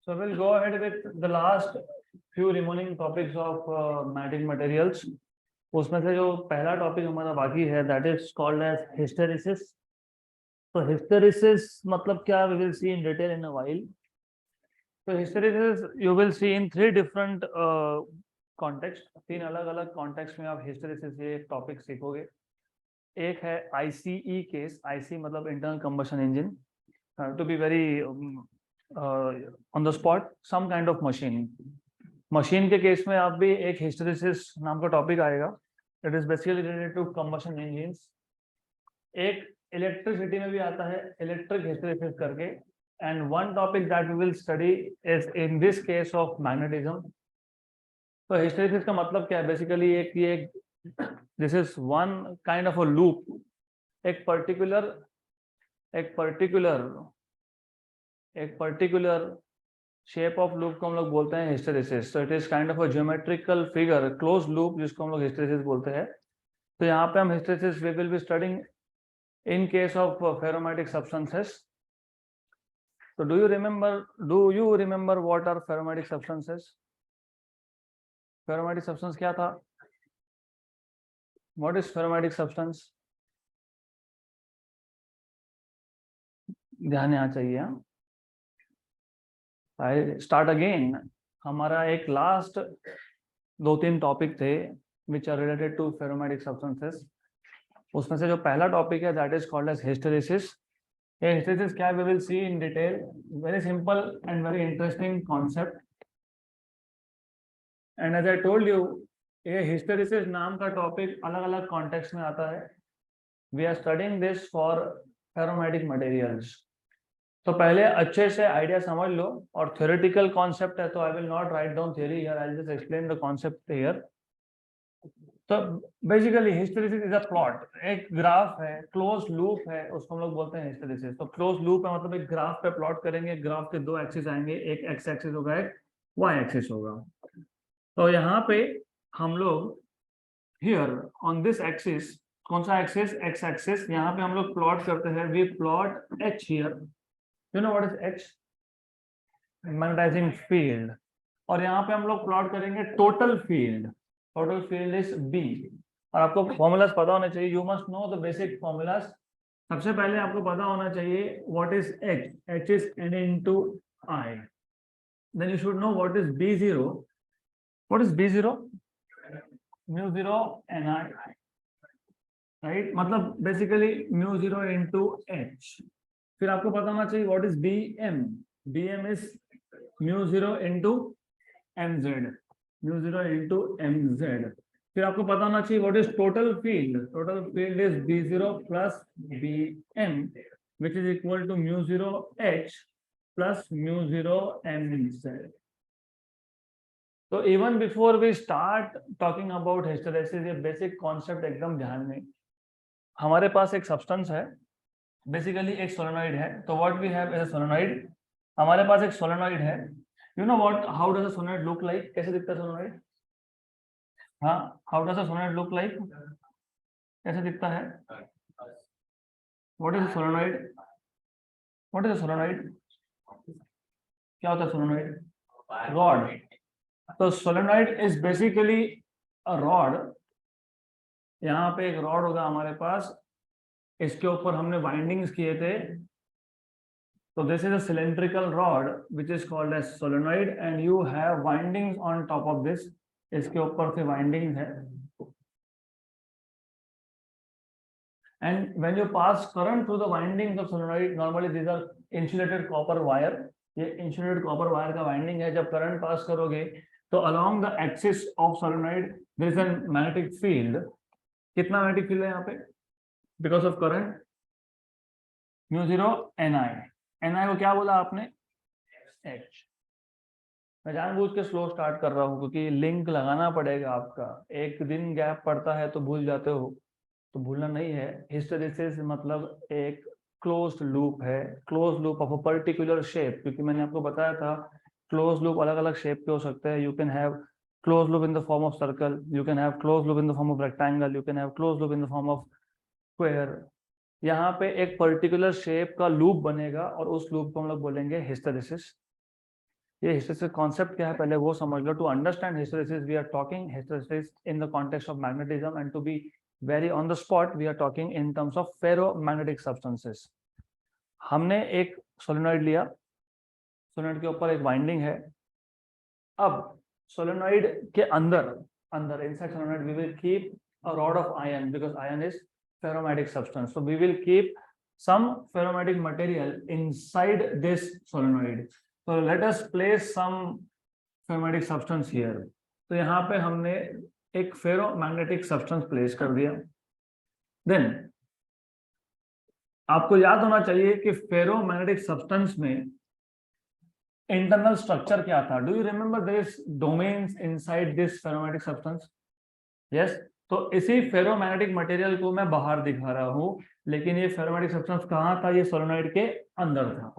So we'll go ahead with the last few remaining topics of magnetic materials. उसमें से जो पहला topic हमारा बाकी है that is called as hysteresis. So hysteresis मतलब क्या, we will see in detail in a while. So hysteresis you will see in three different context. तीन अलग अलग context में आप hysteresis ये टॉपिक सीखोगे. एक है ICE केस. IC मतलब internal combustion engine. To be very on the spot, some kind of machine. Machine के केस में आप भी एक हिस्टेरेसिस नाम का टॉपिक आएगा. It is basically related to combustion engines. एक इलेक्ट्रिसिटी में भी आता है इलेक्ट्रिक हिस्टेरेसिस करके. And one topic that we will study is in this case of magnetism. तो हिस्टेरेसिस का मतलब क्या है? बेसिकली ये this is one kind of a loop. एक पर्टिकुलर शेप ऑफ लूप को हम लोग बोलते हैं hysteresis. So it is kind of a geometrical figure, close loop, जिसको हम लोग हिस्टेरेसिस बोलते हैं. तो यहाँ पे हम hysteresis we will be studying in case of ferromagnetic substances. तो do you remember what are ferromagnetic substances? Ferromagnetic substance क्या था? What is ferromagnetic substance? ध्यान यहाँ चाहिए. I start again. हमारा एक लास्ट 2-3 टॉपिक थे which are related to ferromagnetic substances. उसमें से जो पहला टॉपिक है that is called as hysteresis. ये हिस्टेरेसिस क्या है we will see in detail. Very simple and very interesting concept. And as I told you, ये हिस्टेरेसिस नाम का टॉपिक अलग अलग कॉन्टेक्स्ट में आता है. We are studying this for ferromagnetic materials. तो पहले अच्छे से आइडिया समझ लो. और थ्योरेटिकल कॉन्सेप्ट है तो I will not write down theory here, I will just explain the concept here. तो basically hysteresis is a plot. एक ग्राफ है, क्लोज लूप है, उसको हम लोग बोलते हैं हिस्टेरेसिस. तो क्लोज लूप है मतलब एक ग्राफ पे प्लॉट करेंगे. ग्राफ के दो एक्सिस आएंगे, एक एक्स एक्सिस होगा, एक वाई एक्सिस होगा. तो यहाँ पे हम लोग हियर ऑन दिस एक्सिस, कौन सा एक्सिस? X axis. यहाँ पे हम लोग प्लॉट करते हैं. We plot H here. You know what is H? Magnetizing field. और यहाँ पे हम लोग प्लॉट करेंगे total field. Total field is B. और आपको फॉर्मूलाज पता होने चाहिए. You must know the basic formulas. सबसे पहले आपको पता होना चाहिए what is H. H is N into I. Then you should know what is B0. What is B0? mu0 Ni. Right? मतलब बेसिकली mu0 into H. फिर आपको पता होना चाहिए what is Bm. Bm is mu0 into mz. mu0 into mz. फिर आपको पता होना चाहिए what is total field. Total field is B0 plus Bm which is equal to mu0 H plus mu0 mz. तो even before we start talking about hysteresis, ये basic concept एकदम ध्यान में. हमारे पास एक सब्सटेंस है, बेसिकली एक सोलेनॉइड है. तो what we have as a solenoid. हमारे पास एक सोलेनॉइड है. You know what, how does a solenoid look like? कैसे दिखता है सोलेनॉइड? हाँ, how does a solenoid look like? कैसे दिखता है? What is a solenoid? What is a solenoid? क्या होता है सोलेनॉइड? रॉड. तो solenoid is basically a rod. यहाँ पे एक रॉड होगा हमारे पास. इसके ऊपर हमने वाइंडिंग्स किए थे. So this is a cylindrical rod which is called as solenoid and you have windings on top of this. इसके ऊपर से windings है. And when you pass current through the windings of solenoid, normally these are insulated copper wire. ये insulated copper wire का winding है. जब current pass करोगे तो along the axis of solenoid there is a magnetic field. कितना magnetic field है यहाँ पे? Because of current mu0 Ni. Ni को क्या बोला आपने? H. मैं जानबूझ के स्लो स्टार्ट कर रहा हूँ क्योंकि लिंक लगाना पड़ेगा आपका. एक दिन गैप पड़ता है तो भूल जाते हो, तो भूलना नहीं है. हिस्टेरेसिस मतलब एक क्लोज्ड लूप है. Closed loop of a particular shape. क्योंकि मैंने आपको बताया था क्लोज्ड लूप अलग अलग शेप के हो सकते हैं. You can have closed loop in the form of circle, you can have closed loop in the form of rectangle, you can have closed loop in the form of square. यहाँ पे एक particular shape का loop बनेगा और उस loop को हम लोग बोलेंगे हिस्टेरेसिस. ये हिस्टेरेसिस कॉन्सेप्ट क्या है पहले वो समझ लो. To understand hysteresis we are talking hysteresis in the context of magnetism, and to be very on the spot we are talking in terms of ferromagnetic substances. हमने एक सोलेनॉइड लिया, सोलेनॉइड के ऊपर एक वाइंडिंग है. अब सोलेनॉइड के अंदर inside solenoid we will keep a rod of iron because iron is ferromatic substance. So we will keep some ferromatic material inside this solenoid. So let us place some ferromatic substance here. तो यहाँ पे हमने एक ferromagnetic substance place कर दिया. Then आपको याद होना चाहिए कि ferromagnetic substance में इंटरनल स्ट्रक्चर क्या था. Do you remember there is domains inside this ferromagnetic substance? Yes. तो इसी फेरोमैग्नेटिक मटेरियल को मैं बाहर दिखा रहा हूं, लेकिन ये फेरोमैग्नेटिक सब्सटेंस कहां था? ये सोलेनॉइड के अंदर था.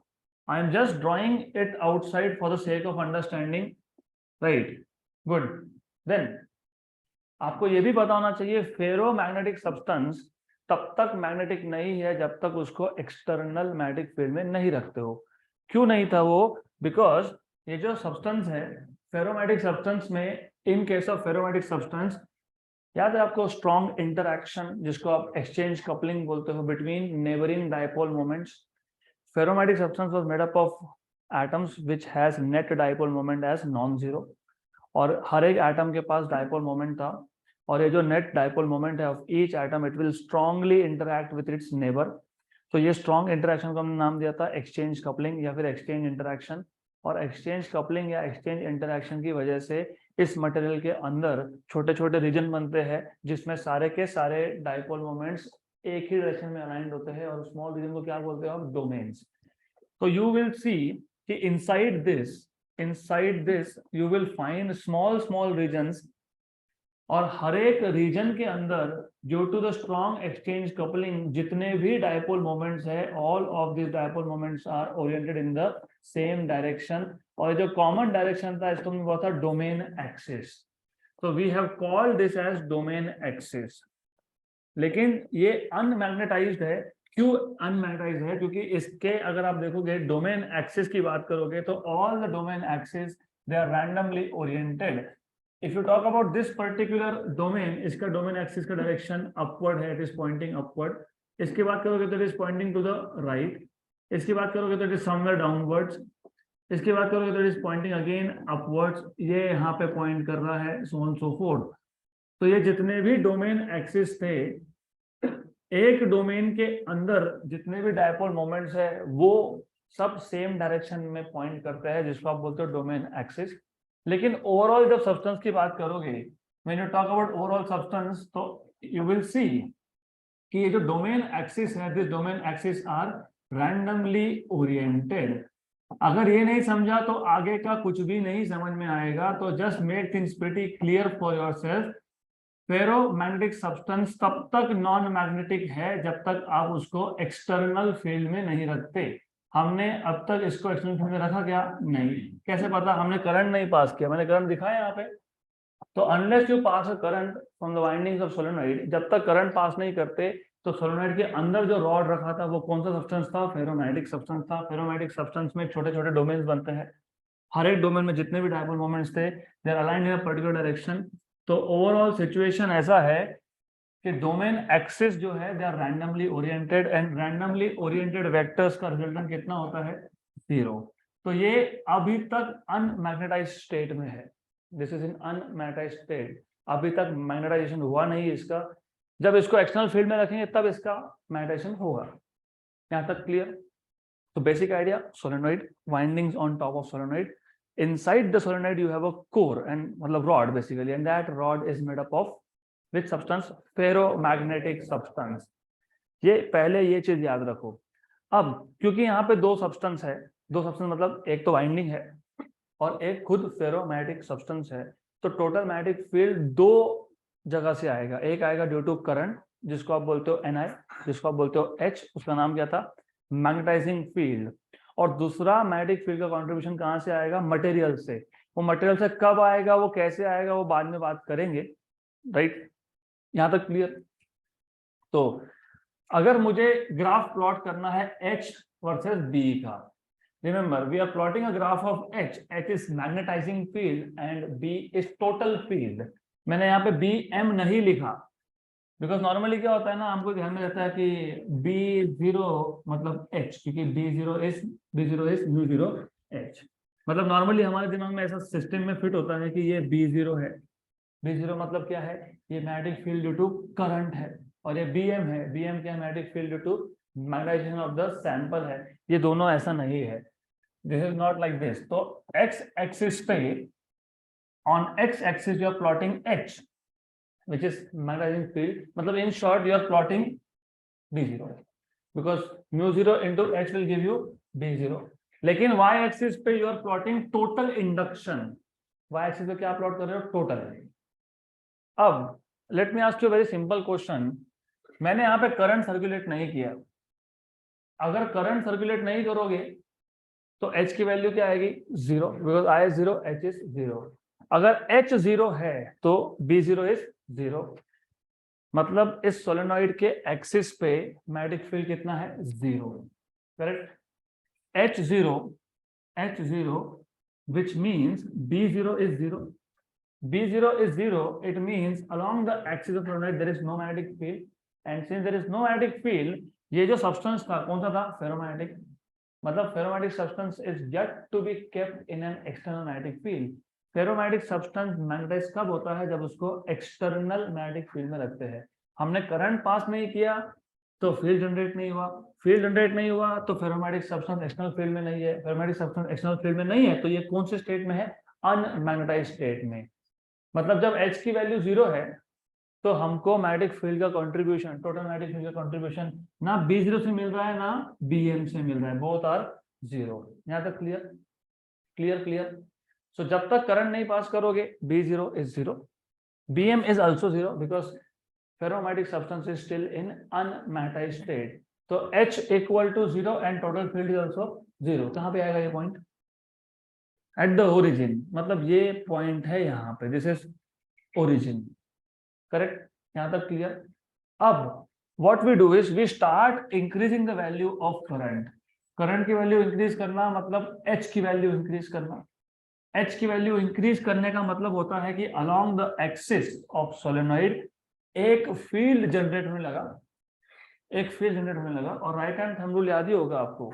I am just drawing it outside for the sake of understanding. Right, good. Then आपको ये भी पता होना चाहिए फेरोमैग्नेटिक सब्सटेंस तब तक मैग्नेटिक नहीं है जब तक उसको एक्सटर्नल मैग्नेटिक फील्ड में नहीं रखते हो. क्यों नहीं था वो? बिकॉज ये जो सब्सटेंस है फेरोमैग्नेटिक सब्सटेंस में, इन केस ऑफ फेरोमैग्नेटिक सब्सटेंस, याद है आपको स्ट्रॉन्ग इंटरैक्शन जिसको आप एक्सचेंज कपलिंग बोलते हो between neighbouring dipole moments. Ferromagnetic substance was made up of atoms which has net dipole moment as non zero, और हर एक एटम के पास डाइपोल मोमेंट था. और ये जो नेट डाइपोल मोमेंट है of each atom, it will strongly interact with its neighbour. तो ये स्ट्रॉन्ग इंटरैक्शन को हमने नाम दिया था एक्सचेंज कपलिंग या फिर एक्सचेंज इंटरैक्शन. और एक्सचेंज कपलिंग या एक्सचेंज इंटरैक्शन की वजह से इस मटेरियल के अंदर छोटे छोटे रीजन बनते हैं जिसमें सारे के सारे डाइपोल मोमेंट्स एक ही डायरेक्शन में अलाइंड होते हैं, और स्मॉल रीजन को क्या बोलते हैं आप? डोमेन्स. तो यू विल सी कि inside this you will find small regions, और हर एक रीजन के अंदर due to the strong exchange coupling जितने भी डाइपोल मोमेंट्स है, all of this dipole moments are oriented in the same direction. और जो कॉमन डायरेक्शन था इसको हमने बोला था डोमेन एक्सिस. तो we have called this as domain axis. लेकिन ये अनमैग्नेटाइज्ड है. क्यों अनमैग्नेटाइज्ड है? क्योंकि इसके अगर आप देखोगे डोमेन एक्सिस की बात करोगे तो all the domain axis they are randomly oriented. If you talk about this particular domain, इसका डोमेन एक्सिस का डायरेक्शन अपवर्ड है, इट इज पॉइंटिंग अपवर्ड. इसकी बात करोगे तो it is pointing to the right. इसकी बात करोगे तो इट इज समवेयर डाउनवर्ड्स. इसकी बात करोगे तो it is Poynting again upwards. ये यहाँ पे पॉइंट कर रहा है, सो ऑन सो फोर्थ. तो ये जितने भी डोमेन एक्सिस थे, एक डोमेन के अंदर जितने भी डायपोल मोमेंट्स है वो सब सेम डायरेक्शन में पॉइंट करते हैं, जिसको आप बोलते हो डोमेन एक्सिस. लेकिन ओवरऑल जब सब्सटेंस की बात करोगे, when you talk about overall substance, तो यू विल सी कि ये जो डोमेन एक्सिस है, this domain axis are randomly oriented. अगर ये नहीं समझा तो आगे का कुछ भी नहीं समझ में आएगा. तो just make things pretty clear for yourself. Ferromagnetic substance तब तक नॉन मैग्नेटिक है जब तक आप उसको एक्सटर्नल फील्ड में नहीं रखते. हमने अब तक इसको एक्सटर्नल फील्ड में रखा क्या? नहीं. कैसे पता? हमने करंट नहीं पास किया. मैंने करंट दिखाया यहाँ पे. तो unless you pass a current from the windings of solenoid, जब तक करंट पास नहीं करते तो सोलेनॉइड के अंदर जो रॉड रखा था वो कौन सा सब्सटेंस था? फेरोमैग्नेटिक सब्सटेंस था. फेरोमैग्नेटिक सब्सटेंस में छोटे छोटे डोमेन्स बनते हैं. हर एक डोमेन में जितने भी डाइपोल मोमेंट्स थे they are aligned in a particular direction. तो ओवरऑल सिचुएशन ऐसा है कि डोमेन एक्सिस जो है they are randomly oriented, and randomly oriented vectors का रिजल्टेंट कितना होता है? 0. तो ये अभी तक अनमैग्नेटाइज्ड स्टेट में है. This is in unmagnetized state. अभी तक मैग्नेटाइजेशन हुआ नहीं इसका. जब इसको एक्सटर्नल फील्ड में रखेंगे तब इसका मैग्नेटाइजेशन होगा. यहाँ तक क्लियर? तो basic idea, solenoid, windings on top of solenoid. Inside the solenoid you have a core and मतलब rod basically, and that rod is made up of which substance? Ferromagnetic substance. ये पहले ये चीज याद रखो. अब क्योंकि यहाँ पे दो सब्सटेंस है, दो सब्सटेंस मतलब एक तो वाइंडिंग है और एक खुद फेरोमैग्नेटिक सब्सटेंस है, तो टोटल मैग्नेटिक फील्ड दो जगह से आएगा. एक आएगा ड्यू टू करंट जिसको आप बोलते हो Ni, जिसको आप बोलते हो H, उसका नाम क्या था? Magnetizing field. और दूसरा मैग्नेटिक फील्ड का कंट्रीब्यूशन कहां से आएगा? मटेरियल से. वो मटेरियल से कब आएगा, वो कैसे आएगा, वो बाद में बात करेंगे. राइट, यहां तक क्लियर? तो अगर मुझे ग्राफ प्लॉट करना है H वर्सेस B का, Remember, we are plotting a graph of H. H is magnetizing field and B is total field. मैंने यहाँ पे BM नहीं लिखा बिकॉज नॉर्मली क्या होता है ना, हमको ध्यान में रहता है कि B0 मतलब H, क्योंकि B0 is U0 H. मतलब नॉर्मली हमारे दिमाग में ऐसा सिस्टम में फिट होता है कि ये B0 है. B0 मतलब क्या है, ये magnetic field due to current है, और ये BM है. BM क्या है, magnetic field due to magnetization of the sample है. ये दोनों ऐसा नहीं है. This is not like this. तो x axis पे, on x axis you are plotting H, which is magnetizing field. मतलब in short you are plotting B0 because mu0 into H will give you B0. लेकिन y axis पे you are plotting total induction. y axis पे क्या plot कर रहे हो, total. अब let me ask you a very simple question. मैंने यहाँ पे करंट सर्कुलेट नहीं किया. अगर करंट सर्कुलेट नहीं करोगे तो H की वैल्यू क्या आएगी, 0, because I is 0, H is 0. अगर H 0 है तो B0 is 0. मतलब इस सोलेनॉइड के एक्सिस पे मैग्नेटिक फील्ड कितना है, 0. Correct. H0 which means B0 is 0. B0 is 0, it means along the axis of solenoid there is no magnetic field, and since there is no magnetic field, ये जो substance था कौन सा था, ferromagnetic. मतलब ferromagnetic substance is yet to be kept in an external magnetic field. Ferromagnetic substance magnetize कब होता है, जब उसको एक्सटर्नल मैग्नेटिक फील्ड में रखते हैं. हमने करंट पास नहीं किया तो फील्ड जनरेट नहीं हुआ. फील्ड जनरेट नहीं हुआ तो फेरोमैग्नेटिक सब्सटेंस एक्सटर्नल फील्ड में नहीं है. फेरोमैग्नेटिक सब्सटेंस एक्सटर्नल फील्ड में नहीं है तो ये कौन से स्टेट में है, अनमैग्नेटाइज्ड स्टेट में. मतलब जब H की वैल्यू 0 है तो हमको मैग्नेटिक फील्ड का कंट्रीब्यूशन, टोटल मैग्नेटिक फील्ड का कंट्रीब्यूशन ना B0 से मिल रहा है ना BM से मिल रहा है, बोथ आर 0. यहाँ तक क्लियर. सो जब तक करंट नहीं पास करोगे B0 is 0, BM is also 0 because ferromagnetic substance is still in unmagnetized state. तो H equal to 0 and total field is also 0. कहाँ पे आएगा ये पॉइंट, एट द ओरिजिन. मतलब ये पॉइंट है यहाँ पे, दिस इज ओरिजिन. करेक्ट. यहाँ तक क्लियर. अब what we do is we start increasing the value of current. Current की वैल्यू इंक्रीज करना मतलब H की वैल्यू इंक्रीज करना. H की वैल्यू इंक्रीज करने का मतलब होता है कि along the axis of solenoid एक फील्ड जनरेट होने लगा. और राइट हैंड थंब रूल याद ही होगा आपको.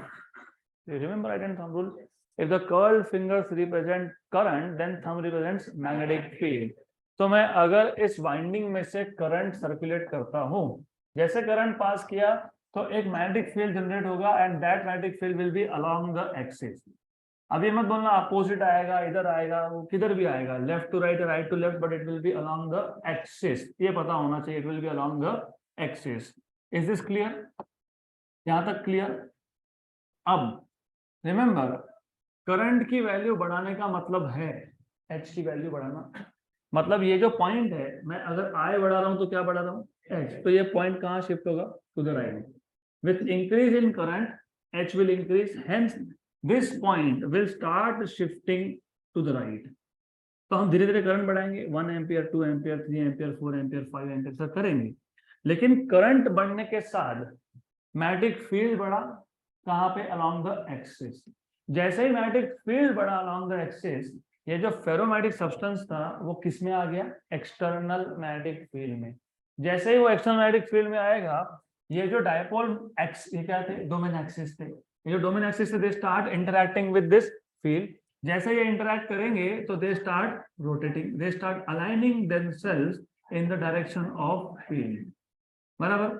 Remember right hand thumb rule, if the curled fingers represent current then thumb represents magnetic field. तो मैं अगर इस वाइंडिंग में से करंट सर्कुलेट करता हूं, जैसे करंट पास किया तो एक मैग्नेटिक फील्ड जनरेट होगा and that magnetic field will be along the axis. अब ये मत बोलना अपोजिट आएगा, इधर आएगा, वो किधर भी आएगा, left to right, right to left, but it will be along the axis. ये पता होना चाहिए, it will be along the axis. Is this clear, यहां तक क्लियर. अब रिमेंबर, करंट की वैल्यू बढ़ाने का मतलब है H की वैल्यू बढ़ाना. मतलब ये जो पॉइंट है, मैं अगर I बढ़ा रहा हूं तो क्या बढ़ा रहा हूं, H. तो ये पॉइंट कहां शिफ्ट होगा, to the right. With increase in current H will increase, hence this point will start shifting to the right. तो हम धीरे धीरे करंट बढ़ाएंगे, 1 ampere, 2 ampere, 3 ampere, 4 ampere, 5 ampere तक करेंगे. लेकिन करंट बढ़ने के साथ मैग्नेटिक फील्ड बढ़ा, कहां पे, अलोंग द एक्सिस. जैसे ही मैग्नेटिक फील्ड बढ़ा अलोंग द एक्सिस, ये जो फेरोमैग्नेटिक सब्सटेंस था वो किस में आ गया, एक्सटर्नल मैग्नेटिक फील्ड में. जैसे ही वो एक्सटर्नल मैग्नेटिक फील्ड में आएगा, ये जो डायपोल एक्स, ये क्या थे, डोमेन एक्सिस थे. ये जो डोमेन एक्सिस थे, they start interacting with this field. जैसे ये इंटरैक्ट करेंगे तो they start rotating, they start aligning themselves in the direction of field. बराबर,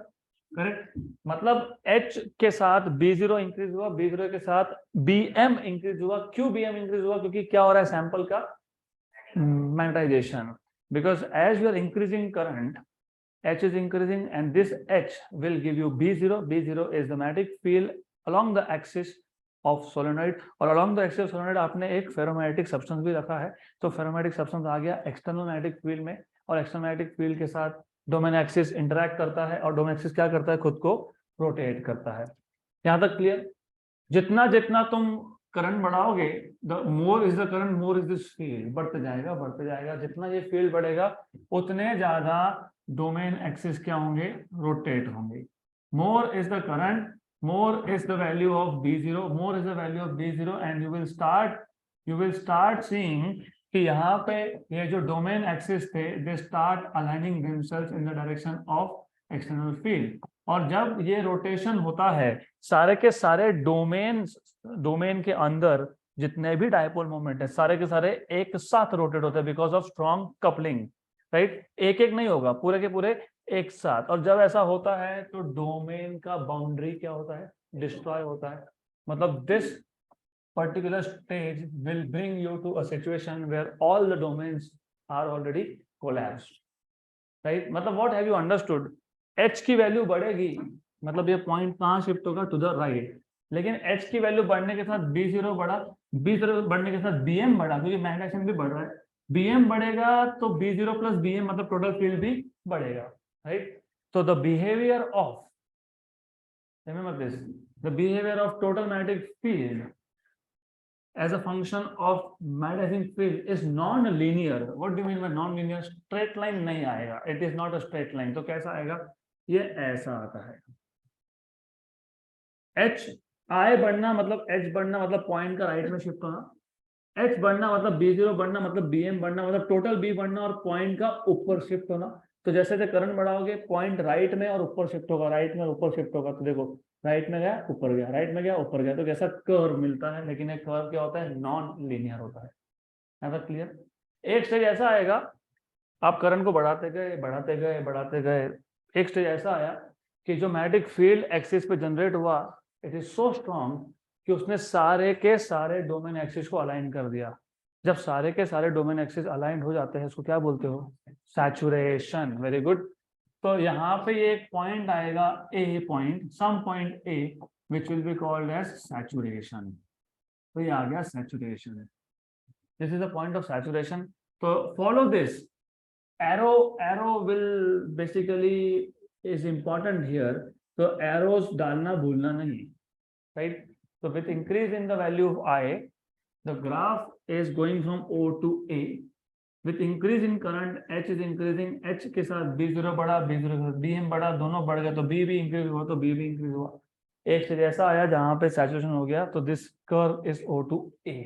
करेक्ट. मतलब H के साथ B0 इंक्रीज हुआ, B0 के साथ BM इंक्रीज हुआ. क्यों BM इंक्रीज हुआ, क्योंकि क्या हो रहा है, सैंपल का magnetisation. Because as you are increasing current, H is increasing and this H will give you B0. B0 is the magnetic field along the axis of solenoid, और along the axis of solenoid आपने एक ferromagnetic substance भी रखा है. तो ferromagnetic substance आ गया external magnetic field में, और एक्सटर्नल मैग्नेटिक फील्ड के साथ डोमेन एक्सिस इंटरैक्ट करता है, और डोमेन एक्सिस क्या करता है, खुद को रोटेट करता है. यहां तक क्लियर. जितना जितना तुम करंट बढ़ाओगे, the more is the current, more is this field. बढ़ते जाएगा. जितना ये फील्ड बढ़ेगा उतने ज्यादा डोमेन एक्सिस क्या होंगे, रोटेट होंगे. मोर is the current, more is the value of B0, more is the value of B0, and you will start seeing कि यहाँ पे ये जो डोमेन एक्सिस थे they start aligning themselves in the direction of external field. और जब ये rotation होता है सारे के सारे डोमेन के अंदर जितने भी डायपोल मोमेंट है सारे के सारे एक साथ रोटेट होते हैं because of strong coupling, right. एक एक नहीं होगा, पूरे के पूरे एक साथ. और जब ऐसा होता है तो डोमेन का बाउंड्री क्या होता है, डिस्ट्रॉय होता है. मतलब this particular stage will bring you to a situation where all the domains are already collapsed, right. मतलब what have you understood, h की वैल्यू बढ़ेगी मतलब ये पॉइंट कहाँ शिफ्ट होगा, टू द राइट. लेकिन h की वैल्यू बढ़ने के साथ b0 बढ़ा, b0 बढ़ने के साथ bm बढ़ा क्योंकि मैग्नेटाइजेशन भी बढ़ रहा है. bm बढ़ेगा तो b0 प्लस bm मतलब टोटल फील्ड भी बढ़ेगा, राइट. तो the behaviour of, remember this, the behavior of total magnetic field as a function of magnetizing field is non-linear. What do you mean by non-linear? Straight line नहीं आएगा. It is not a straight line. तो कैसा आएगा, ये ऐसा आता है. H I बढ़ना मतलब H बढ़ना मतलब पॉइंट का राइट में शिफ्ट होना, H बढ़ना मतलब B0 बढ़ना मतलब BM बढ़ना मतलब टोटल B बढ़ना और पॉइंट का ऊपर शिफ्ट होना. तो जैसे जैसे करंट बढ़ाओगे पॉइंट राइट में और ऊपर शिफ्ट होगा, राइट में और ऊपर शिफ्ट होगा. तो देखो राइट में गया ऊपर गया, राइट में गया ऊपर गया. तो कैसा कर्व मिलता है, लेकिन एक कर्व क्या होता है, नॉन लीनियर होता है. ऐसा क्लियर. एक स्टेज ऐसा आएगा आप करंट को बढ़ाते गए बढ़ाते गए बढ़ाते गए, एक स्टेज ऐसा आया कि जो मैग्नेटिक फील्ड एक्सिस पे जनरेट हुआ इट इज सो स्ट्रॉन्ग कि उसने सारे के सारे डोमेन एक्सिस को अलाइन कर दिया. जब सारे के सारे डोमेन एक्सिस अलाइन हो जाते हैं उसको क्या बोलते हो, सैचुरेशन. Very good. तो यहाँ पे ये एक पॉइंट आएगा a point, some point A which will be called as saturation. तो ये आ गया saturation. This is the point of saturation. तो follow this arrow will basically is important here. तो एरोस डालना भूलना नहीं, right. So with increase in the value of I, the graph is going from O to A. With increase in current, H is increasing. H के साथ B0 बढ़ा, B0 के साथ BM बढ़ा, दोनों बढ़ गए तो B भी इंक्रीज हुआ तो B भी इंक्रीज हुआ. एक से जैसा आया जहां पे सैचुरेशन हो गया तो this curve is O to A.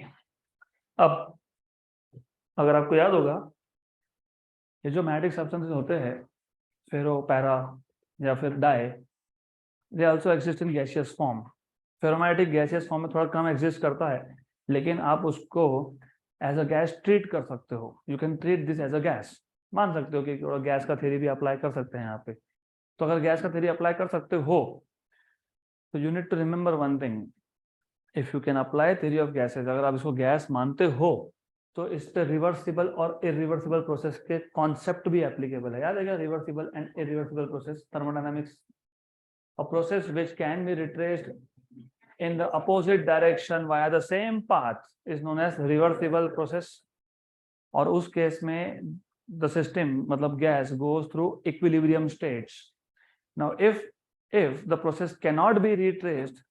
अब अगर आपको याद होगा ये जो मैग्नेटिक सब्सटेंसेस होते हैं फेरो, पैरा या फिर dia, they also exist in gaseous form. Ferromagnetic gaseous form में थोड़ा कम एग्जिस्ट करता है लेकिन आप उसको एज अ गैस ट्रीट कर सकते हो. You can treat this as a gas. मान सकते हो कि थोड़ा गैस का थ्योरी भी अप्लाई कर सकते हैं यहाँ पे. तो अगर गैस का थ्योरी अप्लाई कर सकते हो तो you need to remember one thing, if you can apply theory of gases, अगर आप इसको गैस मानते हो तो इस पे रिवर्सिबल और इरिवर्सिबल प्रोसेस के कॉन्सेप्ट भी एप्लीकेबल है. याद है क्या, reversible and irreversible process, thermodynamics. A process which can be retraced in the opposite direction via the same path is known as reversible process. और उस केस में the system मतलब gas goes through equilibrium states. Now if the process cannot be retraced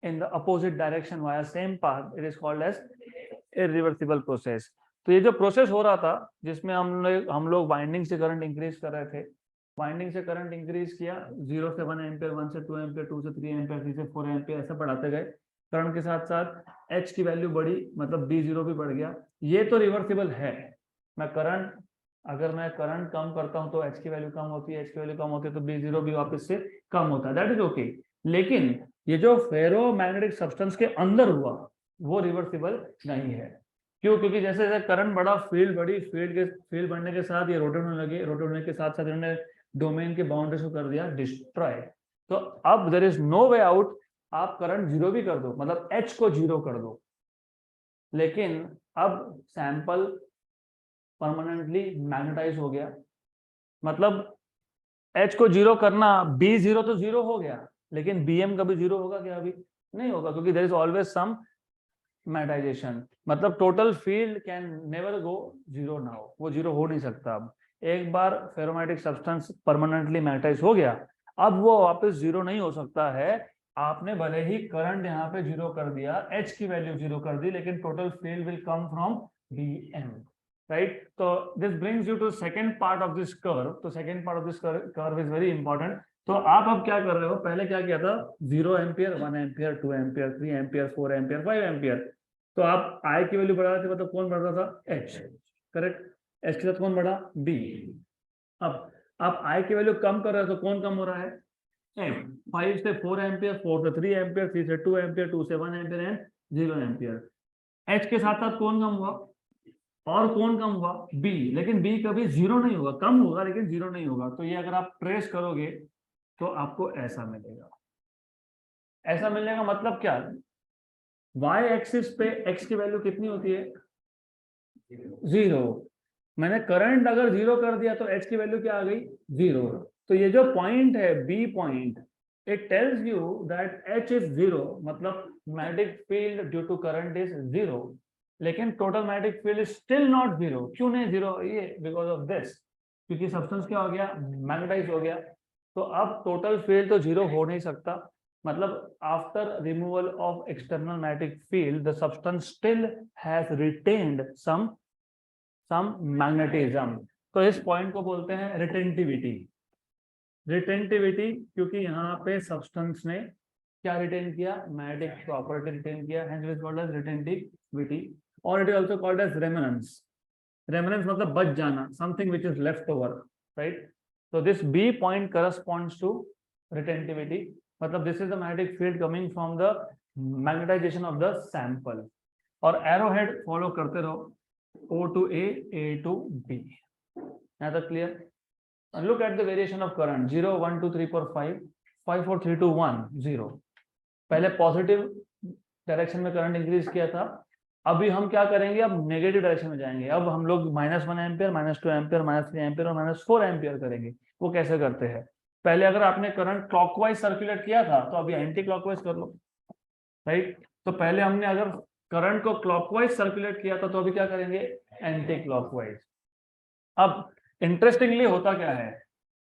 in the opposite direction via same path, it is called as irreversible process. तो ये जो process हो रहा था जिसमें हम लोग वाइंडिंग से करंट इंक्रीज कर रहे थे, वाइंडिंग से करंट इंक्रीज किया 0 से 1 एम्पियर, 1 से 2 एम्पियर, 2 से 3 एम्पियर, 3 से 4 एम्पियर, ऐसा बढ़ाते गए. करंट के साथ साथ H की वैल्यू बढ़ी मतलब B0 भी बढ़ गया. ये तो रिवर्सिबल है. अगर मैं करंट कम करता हूं तो H की वैल्यू कम होती है, H की वैल्यू कम होती है तो B0 भी वापस से कम होता है. That is okay. लेकिन ये जो फेरो मैग्नेटिक सब्सटेंस के अंदर हुआ वो रिवर्सिबल नहीं है. क्यों? क्योंकि जैसे जैसे करंट बढ़ा फील्ड बढ़ी, फील्ड बढ़ने के साथ ये रोटेट होने लगे, रोटेट होने के साथ साथ इन्होंने डोमेन के बाउंड्रीज को कर दिया डिस्ट्रॉय. तो अब there is no way out. आप करंट जीरो भी कर दो मतलब H को जीरो कर दो, लेकिन अब सैंपल परमानेंटली मैग्नेटाइज हो गया. मतलब H को जीरो करना, B0 तो जीरो हो गया लेकिन BM कभी जीरो होगा क्या? अभी नहीं होगा क्योंकि there is always some magnetization. मतलब total field can never go zero now. वो जीरो हो नहीं सकता. अब एक बार फेरोमैग्नेटिक सब्सटेंस परमानेंटली मैग्नेटाइज हो गया अब वो वापस जीरो नहीं हो सकता है. आपने भले ही करंट यहाँ पे जीरो कर दिया, H की वैल्यू जीरो कर दी, लेकिन total field will come from BM, right. तो this brings you to second part of this curve. तो second part of this curve is very important. तो आप अब क्या कर रहे हो, पहले क्या किया था, 0 ampere, 1 ampere, 2 ampere, 3 ampere, 4 ampere, 5 ampere. तो आप आई की वैल्यू बढ़ा रहे थे, मतलब कौन बढ़ रहा था, एच, करेक्ट। एच के साथ कौन बढ़ा, बी। अब आप आई की वैल्यू कम कर रहे हो तो कौन कम हो रहा है, एच। 5 से 4 एम्पियर, 4 से 3 एम्पियर, 3 से 2 एम्पियर, 2 से 1 एम्पियर एंड 0 एम्पियर। एच के साथ साथ कौन कम हुआ, और कौन कम हुआ, बी। लेकिन बी कभी जीरो नहीं होगा, कम होगा लेकिन जीरो नहीं होगा। तो ये अगर आप ट्रेस करोगे तो आपको ऐसा मिलेगा। ऐसा मिलने का मतलब क्या, वाई एक्सिस पे एक्स की वैल्यू कितनी होती है, 0। मैंने करंट अगर 0 कर दिया तो एच की वैल्यू क्या आ गई, 0। तो ये जो पॉइंट है B point, it tells you that H is 0, मतलब magnetic field due to current is 0। लेकिन total magnetic field is still not 0। क्यों नहीं 0, ये बिकॉज ऑफ दिस, क्योंकि सब्सटेंस क्या हो गया, मैग्नेटाइज हो गया। तो अब टोटल फील्ड तो 0 हो नहीं सकता, मतलब after removal of external magnetic field the substance still has retained some magnetism. तो इस पॉइंट को बोलते हैं रिटेंटिविटी। रिटेंटिविटी क्योंकि यहाँ पे सब्सटेंस ने क्या रिटेन किया, मैग्नेटिक प्रॉपर्टी रिटेन किया, hence it is called as retentivity, or it is also called as remanence. Remanence मतलब बच जाना, something which is left over, right? So this B point corresponds to retentivity, मतलब this is the magnetic field coming from the magnetization of the sample। और arrow head follow करते रहो, O to A to B। यहाँ तक clear. Look at the variation of current, 0 1 2 3 4 5 5 4 3 2 1 0। पहले positive direction में current increase किया था, अभी हम क्या करेंगे, अब नेगेटिव डायरेक्शन में जाएंगे। अब हम लोग -1 एम्पियर, -2 एम्पियर, -3 एम्पियर और -4 एम्पियर करेंगे। वो कैसे करते हैं, पहले अगर आपने करंट क्लॉकवाइज सर्कुलेट किया था तो अभी एंटी क्लॉकवाइज कर लो, राइट। तो पहले हमने अगर करंट को क्लॉकवाइज सर्कुलेट किया था तो अभी क्या करेंगे, एंटी क्लॉकवाइज। अब इंटरेस्टिंगली होता क्या है,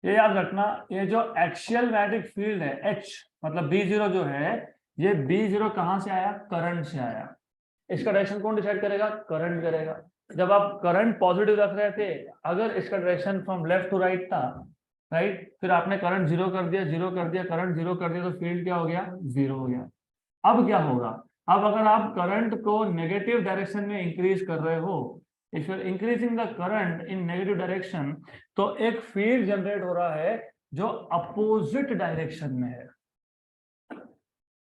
ये याद रखना, ये जो एक्सियल मैग्नेटिक फील्ड है एच, मतलब B0 जो है, ये B0 कहां से आया, करंट से आया। इसका डायरेक्शन कौन डिसाइड करेगा, करंट करेगा। जब आप करंट पॉजिटिव रख रहे थे, अगर इसका direction from left to right था, राइट, फिर आपने करंट 0 कर दिया, 0 कर दिया, करंट 0 कर दिया, तो फील्ड क्या हो गया, 0 हो गया। अब क्या होगा, अब अगर आप करंट को नेगेटिव डायरेक्शन में इंक्रीज कर रहे हो, if you are increasing the current in negative direction, तो एक फील्ड जनरेट हो रहा है जो अपोजिट डायरेक्शन में है।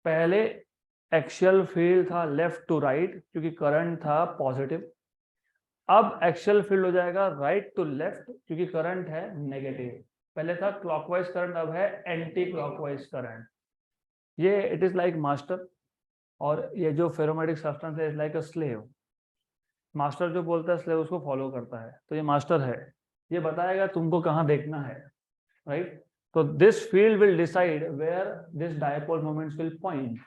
पहले एक्सियल फील्ड था लेफ्ट टू राइट क्योंकि करंट था पॉजिटिव, अब एक्सियल फील्ड हो जाएगा राइट टू लेफ्ट क्योंकि करंट है नेगेटिव। पहले था क्लॉकवाइज करंट, अब है एंटी क्लॉकवाइज करंट। ये इट इज लाइक मास्टर, और ये जो फेरोमैग्नेटिक सब्सटेंस है is like a slave. Master जो बोलता है स्लेव उसको फॉलो करता है, तो ये मास्टर है, ये बताएगा तुमको कहाँ देखना है, राइट। तो this field will decide where this dipole moments will point.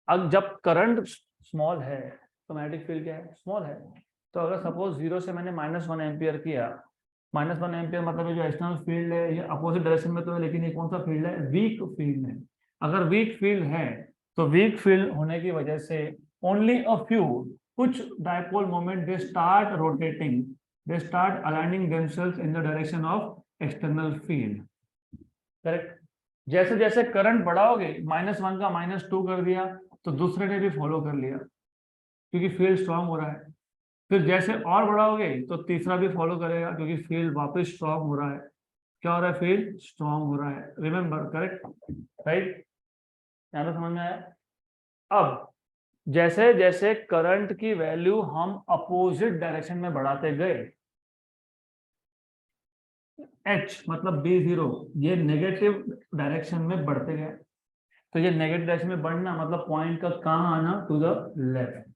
अब जब करंट स्मॉल है तो मैग्नेटिक फील्ड क्या है, स्मॉल है। तो अगर सपोज 0 से मैंने -1 एम्पियर किया, -1 एम्पियर मतलब जो एक्सटर्नल फील्ड है ये अपोजिट डायरेक्शन में तो है, लेकिन ये कौन सा फील्ड है, वीक फील्ड है। अगर वीक फील्ड है तो वीक फील्ड होने की वजह से ओनली अ फ्यू, कुछ dipole moment they start rotating, they start aligning themselves in the direction of external field, correct. जैसे जैसे करंट बढ़ाओगे, -1 का -2 कर दिया तो दूसरे ने भी फॉलो कर लिया क्योंकि फील्ड स्ट्रांग हो रहा है। फिर जैसे और बढ़ाओगे तो तीसरा भी फॉलो करेगा क्योंकि फील्ड वापस स्ट्रांग हो रहा है। क्या हो रहा है, फील्ड स्ट्रांग हो रहा है, रिमेंबर, करेक्ट, राइट। यहाँ तो समझ में आया। अब जैसे जैसे करंट की वैल्यू हम अपोजिट डायरेक्शन में बढ़ाते गए, एच मतलब B0 ये नेगेटिव डायरेक्शन में बढ़ते गए, तो ये नेगेटिव डायरेक्शन में बढ़ना मतलब पॉइंट का कहाँ आना, टू द लेफ्ट।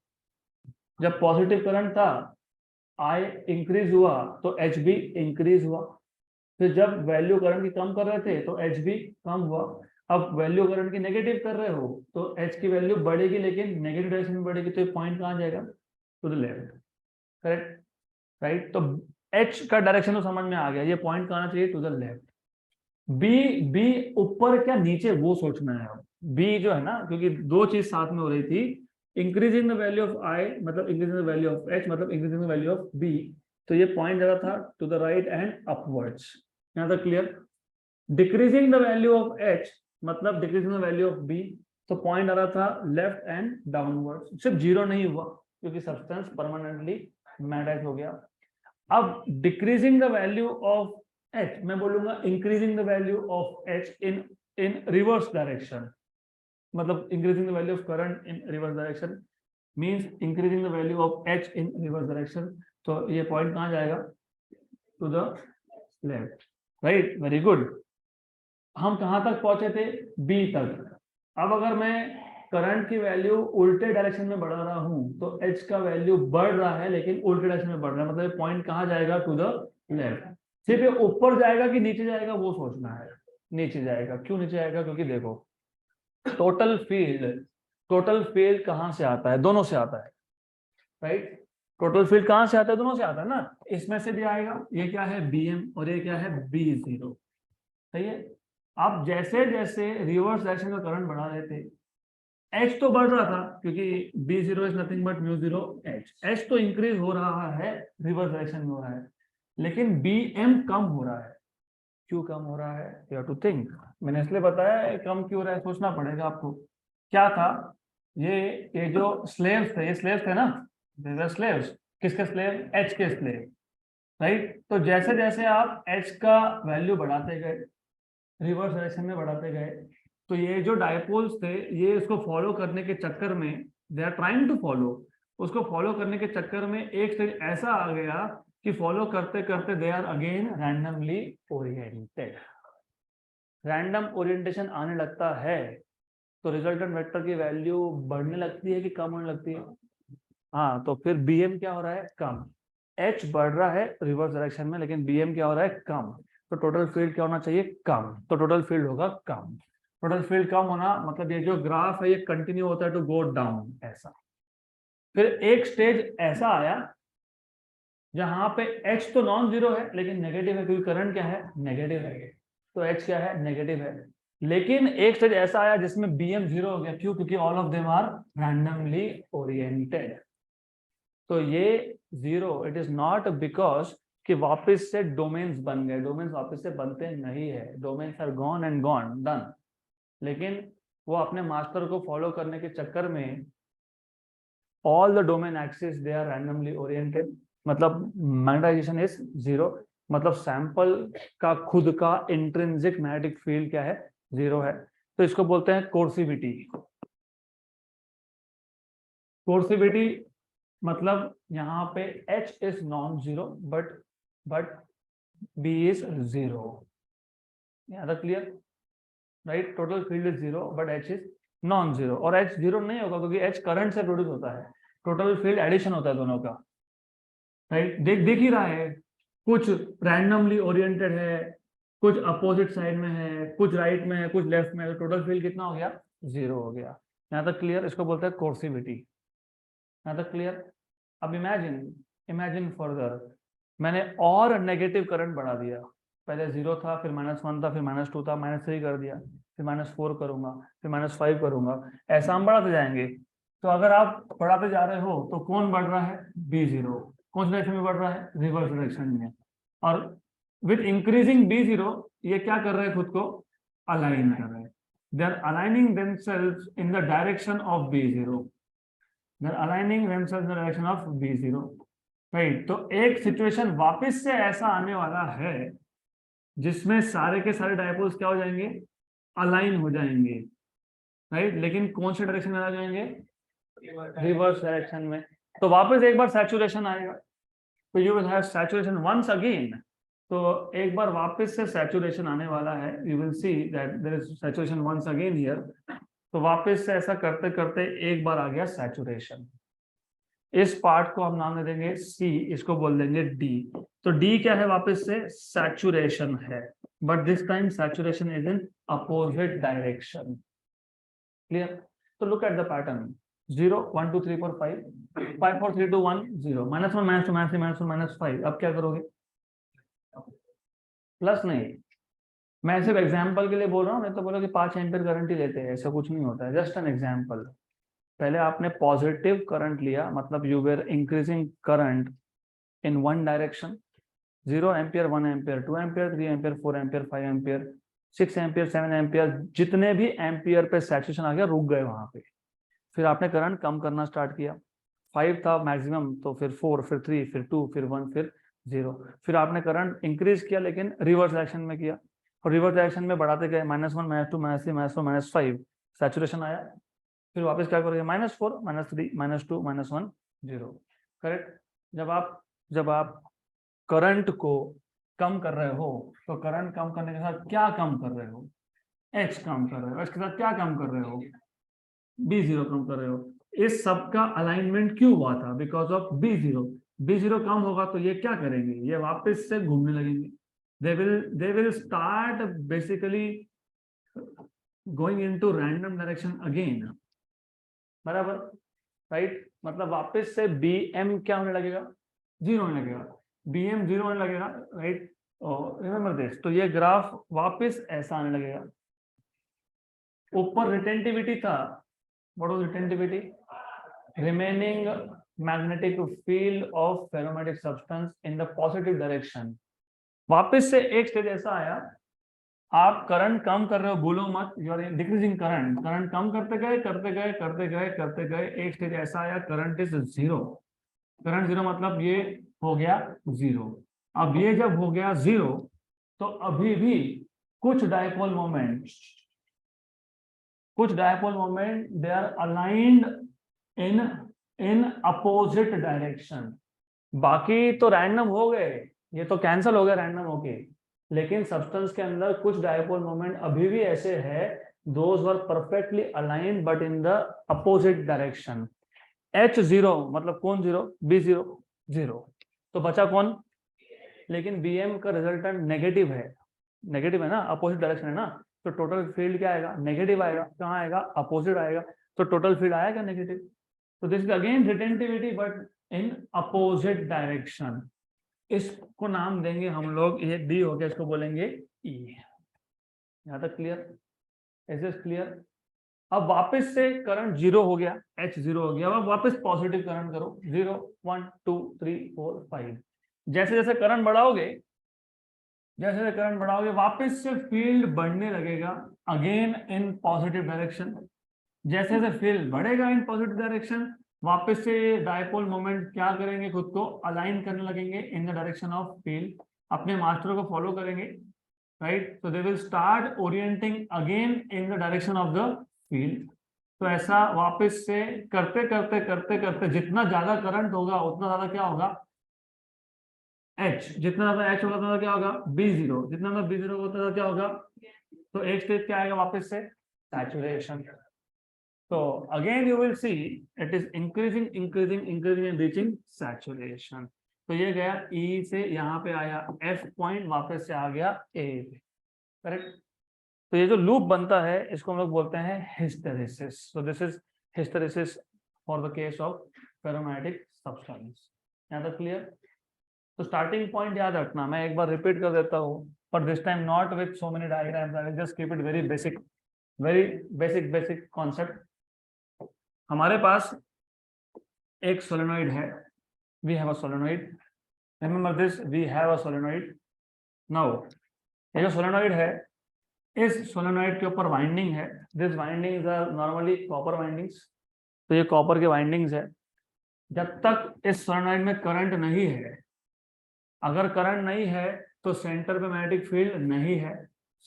जब पॉजिटिव करंट था, आई इंक्रीज हुआ तो एच भी इंक्रीज हुआ। फिर जब वैल्यू करंट की कम कर रहे थे तो एच भी कम हुआ। अब वैल्यू करंट की नेगेटिव कर रहे हो तो एच की वैल्यू बढ़ेगी लेकिन नेगेटिव डायरेक्शन में बढ़ेगी, तो ये पॉइंट कहाँ जाएगा, to the left, correct, right. तो एच का डायरेक्शन तो समझ में आ गया, ये पॉइंट कहाँ चाहिए, टू द लेफ्ट। बी ऊपर क्या नीचे वो सोचना है। अब बी जो है ना, क्योंकि दो चीज साथ में हो रही थी, increasing the value of I मतलब increasing the value of H मतलब increasing the value of B, तो ये पॉइंट जा रहा था to the right and upwards. यहाँ तक clear. Decreasing the value of H मतलब decreasing the value of B, तो पॉइंट आ रहा था लेफ्ट एंड डाउनवर्ड, सिर्फ जीरो नहीं हुआ क्योंकि सब्सटेंस परमानेंटली मैग्नेटाइज हो गया। अब decreasing the value of H, मैं बोलूंगा increasing the value of H in reverse direction, मतलब increasing the value of current in reverse direction means increasing the value of H in reverse direction. तो ये point कहाँ जाएगा? To the left, right, very good. हम कहाँ तक पहुंचे थे? बी तक। अब अगर मैं करंट की वैल्यू उल्टे डायरेक्शन में बढ़ा रहा हूं तो एच का वैल्यू बढ़ रहा है लेकिन उल्टे डायरेक्शन में बढ़ रहा है, मतलब पॉइंट कहाँ जाएगा? To the left. सिर्फ ये ऊपर जाएगा कि नीचे जाएगा वो सोचना है। नीचे जाएगा। क्यों नीचे जाएगा? क्योंकि देखो टोटल फील्ड कहाँ से आता है? दोनों से आता है, राइट। टोटल फील्ड कहाँ से आता है? दोनों से आता है ना। इसमें से भी आएगा, ये क्या है? BM और ये क्या है? B0, सही है। आप जैसे जैसे रिवर्स डायरेक्शन का करंट बढ़ा रहे थे, एच तो बढ़ रहा था क्योंकि B0 is nothing but mu naught H, H तो इंक्रीज हो रहा है, रिवर्स डायरेक्शन में हो रहा है, लेकिन BM कम हो रहा है। क्यों कम हो रहा है? You have to think. मैंने इसलिए बताया कम क्यों हो रहा है, सोचना पड़ेगा आपको। क्या था ये जो स्लेव्स थे, ये स्लेव्स थे ना, स्लेव्स। किसके स्लेव? एच के स्लेव, राइट। तो जैसे जैसे आप एच का वैल्यू बढ़ाते गए, रिवर्स डायरेक्शन में बढ़ाते गए, तो ये जो डायपोल्स थे ये इसको फॉलो करने के चक्कर में, they are trying to follow, उसको फॉलो करने के चक्कर में एक स्टेज ऐसा आ गया कि फॉलो करते करते they are again randomly oriented. Random orientation आने लगता है तो रिजल्टेंट वेक्टर की वैल्यू बढ़ने लगती है कि कम होने लगती है? हाँ, तो फिर BM क्या हो रहा है? कम। H बढ़ रहा है रिवर्स डायरेक्शन में लेकिन BM क्या हो रहा है? कम। तो टोटल फील्ड क्या होना चाहिए? कम। तो टोटल फील्ड होगा कम। टोटल फील्ड कम होना मतलब ये जो ग्राफ है ये कंटिन्यू होता है टू गो डाउन ऐसा। फिर एक स्टेज ऐसा आया जहां पे H तो नॉन जीरो है लेकिन नेगेटिव है क्योंकि करंट क्या है? नेगेटिव है। तो H क्या है? नेगेटिव है। लेकिन एक स्टेज ऐसा आया जिसमें BM जीरो हो गया। क्यों? क्योंकि all of them are randomly oriented. तो ये zero, it is not because कि वापस से डोमेन्स बन गए। डोमेन्स वापस से बनते नहीं है, domains are gone and gone, done. लेकिन वो अपने मास्टर को फॉलो करने के चक्कर में all the domain axis they are randomly oriented, मतलब मैग्नेटाइजेशन इज जीरो, मतलब सैंपल का खुद का इंट्रिंसिक मैग्नेटिक फील्ड क्या है? जीरो है। तो इसको बोलते हैं कोर्सिविटी। कोर्सिविटी मतलब यहाँ पे H is non zero but B is zero. याद clear, right. Total field is zero but H is non zero. और H जीरो नहीं होगा क्योंकि H करंट से प्रोड्यूस होता है। टोटल फील्ड एडिशन होता है दोनों का, राइट। देख ही रहा है, कुछ रैंडमली ओरिएंटेड है, कुछ अपोजिट साइड में है, कुछ राइट में है, कुछ लेफ्ट में है। तो टोटल फील्ड कितना हो गया? जीरो हो गया। यहाँ तक क्लियर? इसको बोलते हैं कोर्सिविटी। यहाँ तक क्लियर? अब इमेजिन फर्दर, मैंने और नेगेटिव करंट बढ़ा दिया। पहले जीरो था, फिर -1 था, फिर -2 था, -3 कर दिया, फिर -4 करूंगा, फिर -5 करूंगा, ऐसा हम बढ़ाते जाएंगे। तो अगर आप बढ़ाते जा रहे हो तो कौन बढ़ रहा है? B0। कौन सी डायरेक्शन में बढ़ रहा है? रिवर्स डायरेक्शन में। और विथ इंक्रीजिंग B0 ये क्या कर रहे हैं? खुद को अलाइन कर रहे हैं। They are aligning themselves in the direction of B0। They're aligning themselves in the direction of B0, right? तो एक सिचुएशन वापस से ऐसा आने वाला है जिसमें सारे के सारे डायपोल्स क्या हो जाएंगे? अलाइन हो जाएंगे, राइट। लेकिन कौन से डायरेक्शन में आ जाएंगे? रिवर्स डायरेक्शन में। तो वापस एक बार सैचुरेशन आएगा, तो you will have saturation once again. तो एक बार वापस से सैचुरेशन आने वाला है, you will see that there is saturation once again here. तो वापस से ऐसा करते करते एक बार आ गया सैचुरेशन। इस पार्ट को हम नाम दे देंगे C, इसको बोल देंगे D। तो D क्या है? वापस से सैचुरेशन है, but this time saturation is in opposite direction. Clear? तो लुक एट द पैटर्न। 0 1 2 3 4 5 5 4 3 2 1 0 -1 -2 -3 -5। अब क्या करोगे? प्लस नहीं, मैं सिर्फ एग्जाम्पल के लिए बोल रहा हूँ, नहीं तो बोलो कि 5 एम्पीयर करंट ही लेते हैं, ऐसा कुछ नहीं होता है। Just an example. पहले आपने पॉजिटिव करंट लिया, मतलब you were increasing current in one direction, 0 ampere, 1 ampere, 2 ampere, 3 ampere, 4 ampere, 5 ampere, 6 ampere 7 ampere जितने भी एम्पियर पे सैचुरेशन आ गया रुक गए वहां पे। फिर आपने करंट कम करना स्टार्ट किया, 5 था मैक्सिमम, तो फिर 4, फिर 3, फिर 2, फिर 1, फिर 0। फिर आपने करंट इंक्रीज किया लेकिन रिवर्स डायरेक्शन में किया, और रिवर्स डायरेक्शन में बढ़ाते गए, -1, -2, -3, -4, -5 सैचुरेशन आया। फिर वापस क्या करोगे, -4, -3, -2, -1, 0। करेक्ट। जब आप करंट को कम कर रहे हो तो करंट कम करने के साथ क्या कम कर रहे हो, एच कम कर रहे हो, इसके साथ क्या कम कर रहे हो, B0 कम कर रहे हो। इस सब का अलाइनमेंट क्यों हुआ था, बिकॉज ऑफ B0। B0 कम होगा तो ये क्या करेंगे, ये वापस से घूमने लगेंगे, they will start basically going into random direction again, बराबर, राइट। मतलब वापस से BM क्या होने लगेगा, 0 होने लगेगा, BM 0 होने लगेगा, राइट। Remember this. तो ये ग्राफ वापस ऐसा आने लगेगा। ऊपर रिटेंटिविटी था, what was retentivity, remaining magnetic field of ferromatic substance in the positive direction। वापस से एक स्टेज ऐसा आया, आप करंट कम कर रहे हो, भूलो मत, यू आर डिक्रीजिंग करंट कम करते गए करते गए करते गए करते गए, एक स्टेज ऐसा आया करंट इज 0। करंट 0 मतलब ये हो गया 0। अब ये जब हो गया 0 तो अभी भी कुछ dipole moment they are aligned in opposite direction. बाकी तो रैंडम हो गए, ये तो कैंसिल हो गया रैंडम होके, लेकिन सब्सटेंस के अंदर कुछ डायपोल मोमेंट अभी भी ऐसे है, those were perfectly aligned but in the opposite direction. H0 मतलब कौन 0, B0 0, तो बचा कौन, लेकिन BM का रिजल्टेंट नेगेटिव है ना, अपोजिट डायरेक्शन है ना, तो टोटल फील्ड क्या आएगा, नेगेटिव आएगा। कहाँ आएगा, अपोजिट आएगा, तो टोटल फील्ड आया क्या, नेगेटिव। तो this is again retentivity but in opposite direction. इसको नाम देंगे हम लोग, ये D हो गया, इसको बोलेंगे E। यहाँ तक क्लियर, इज इज क्लियर। अब वापस से करंट 0 हो गया, H0 हो गया, अब वापस पॉजिटिव करंट करो, 0, 1, 2, 3, 4, 5। जैसे जैसे करंट बढ़ाओगे वापस से फील्ड बढ़ने लगेगा अगेन इन पॉजिटिव डायरेक्शन। जैसे जैसे फील्ड बढ़ेगा इन पॉजिटिव डायरेक्शन, वापस से डायपोल मोमेंट क्या करेंगे, खुद को अलाइन करने लगेंगे इन द डायरेक्शन ऑफ फील्ड, अपने मास्टर को फॉलो करेंगे, राइट। तो they will start orienting again in the direction of the field. तो ऐसा वापस से करते करते करते करते जितना ज्यादा करंट होगा उतना ज्यादा क्या होगा, H, जितना ज्यादा H होगा उतना क्या होगा, B0, जितना ज्यादा B0 होगा उतना क्या होगा। तो एक स्टेज क्या आएगा वापस से, saturation. So again you will see it is increasing and reaching saturation। तो ये गया E से यहाँ पे आया F पॉइंट, वापस से आ गया A पे, करेक्ट। तो ये जो लूप बनता है इसको हम लोग बोलते हैं hysteresis. So this is hysteresis for the case of ferromagnetic substance. यहाँ तक क्लियर। तो स्टार्टिंग पॉइंट याद रखना, मैं एक बार रिपीट कर देता हूँ, पर this time not with so many diagrams, I will just keep it very basic concept. हमारे पास एक सोलेनॉइड है, we have a solenoid, remember this, we have a solenoid. Now ये जो सोलेनॉइड है, इस सोलेनॉइड के ऊपर वाइंडिंग है, this windings are normally copper windings. तो ये कॉपर के वाइंडिंग्स है। जब तक इस सोलेनॉइड में करंट नहीं है, अगर करंट नहीं है तो सेंटर पे मैग्नेटिक फील्ड नहीं है।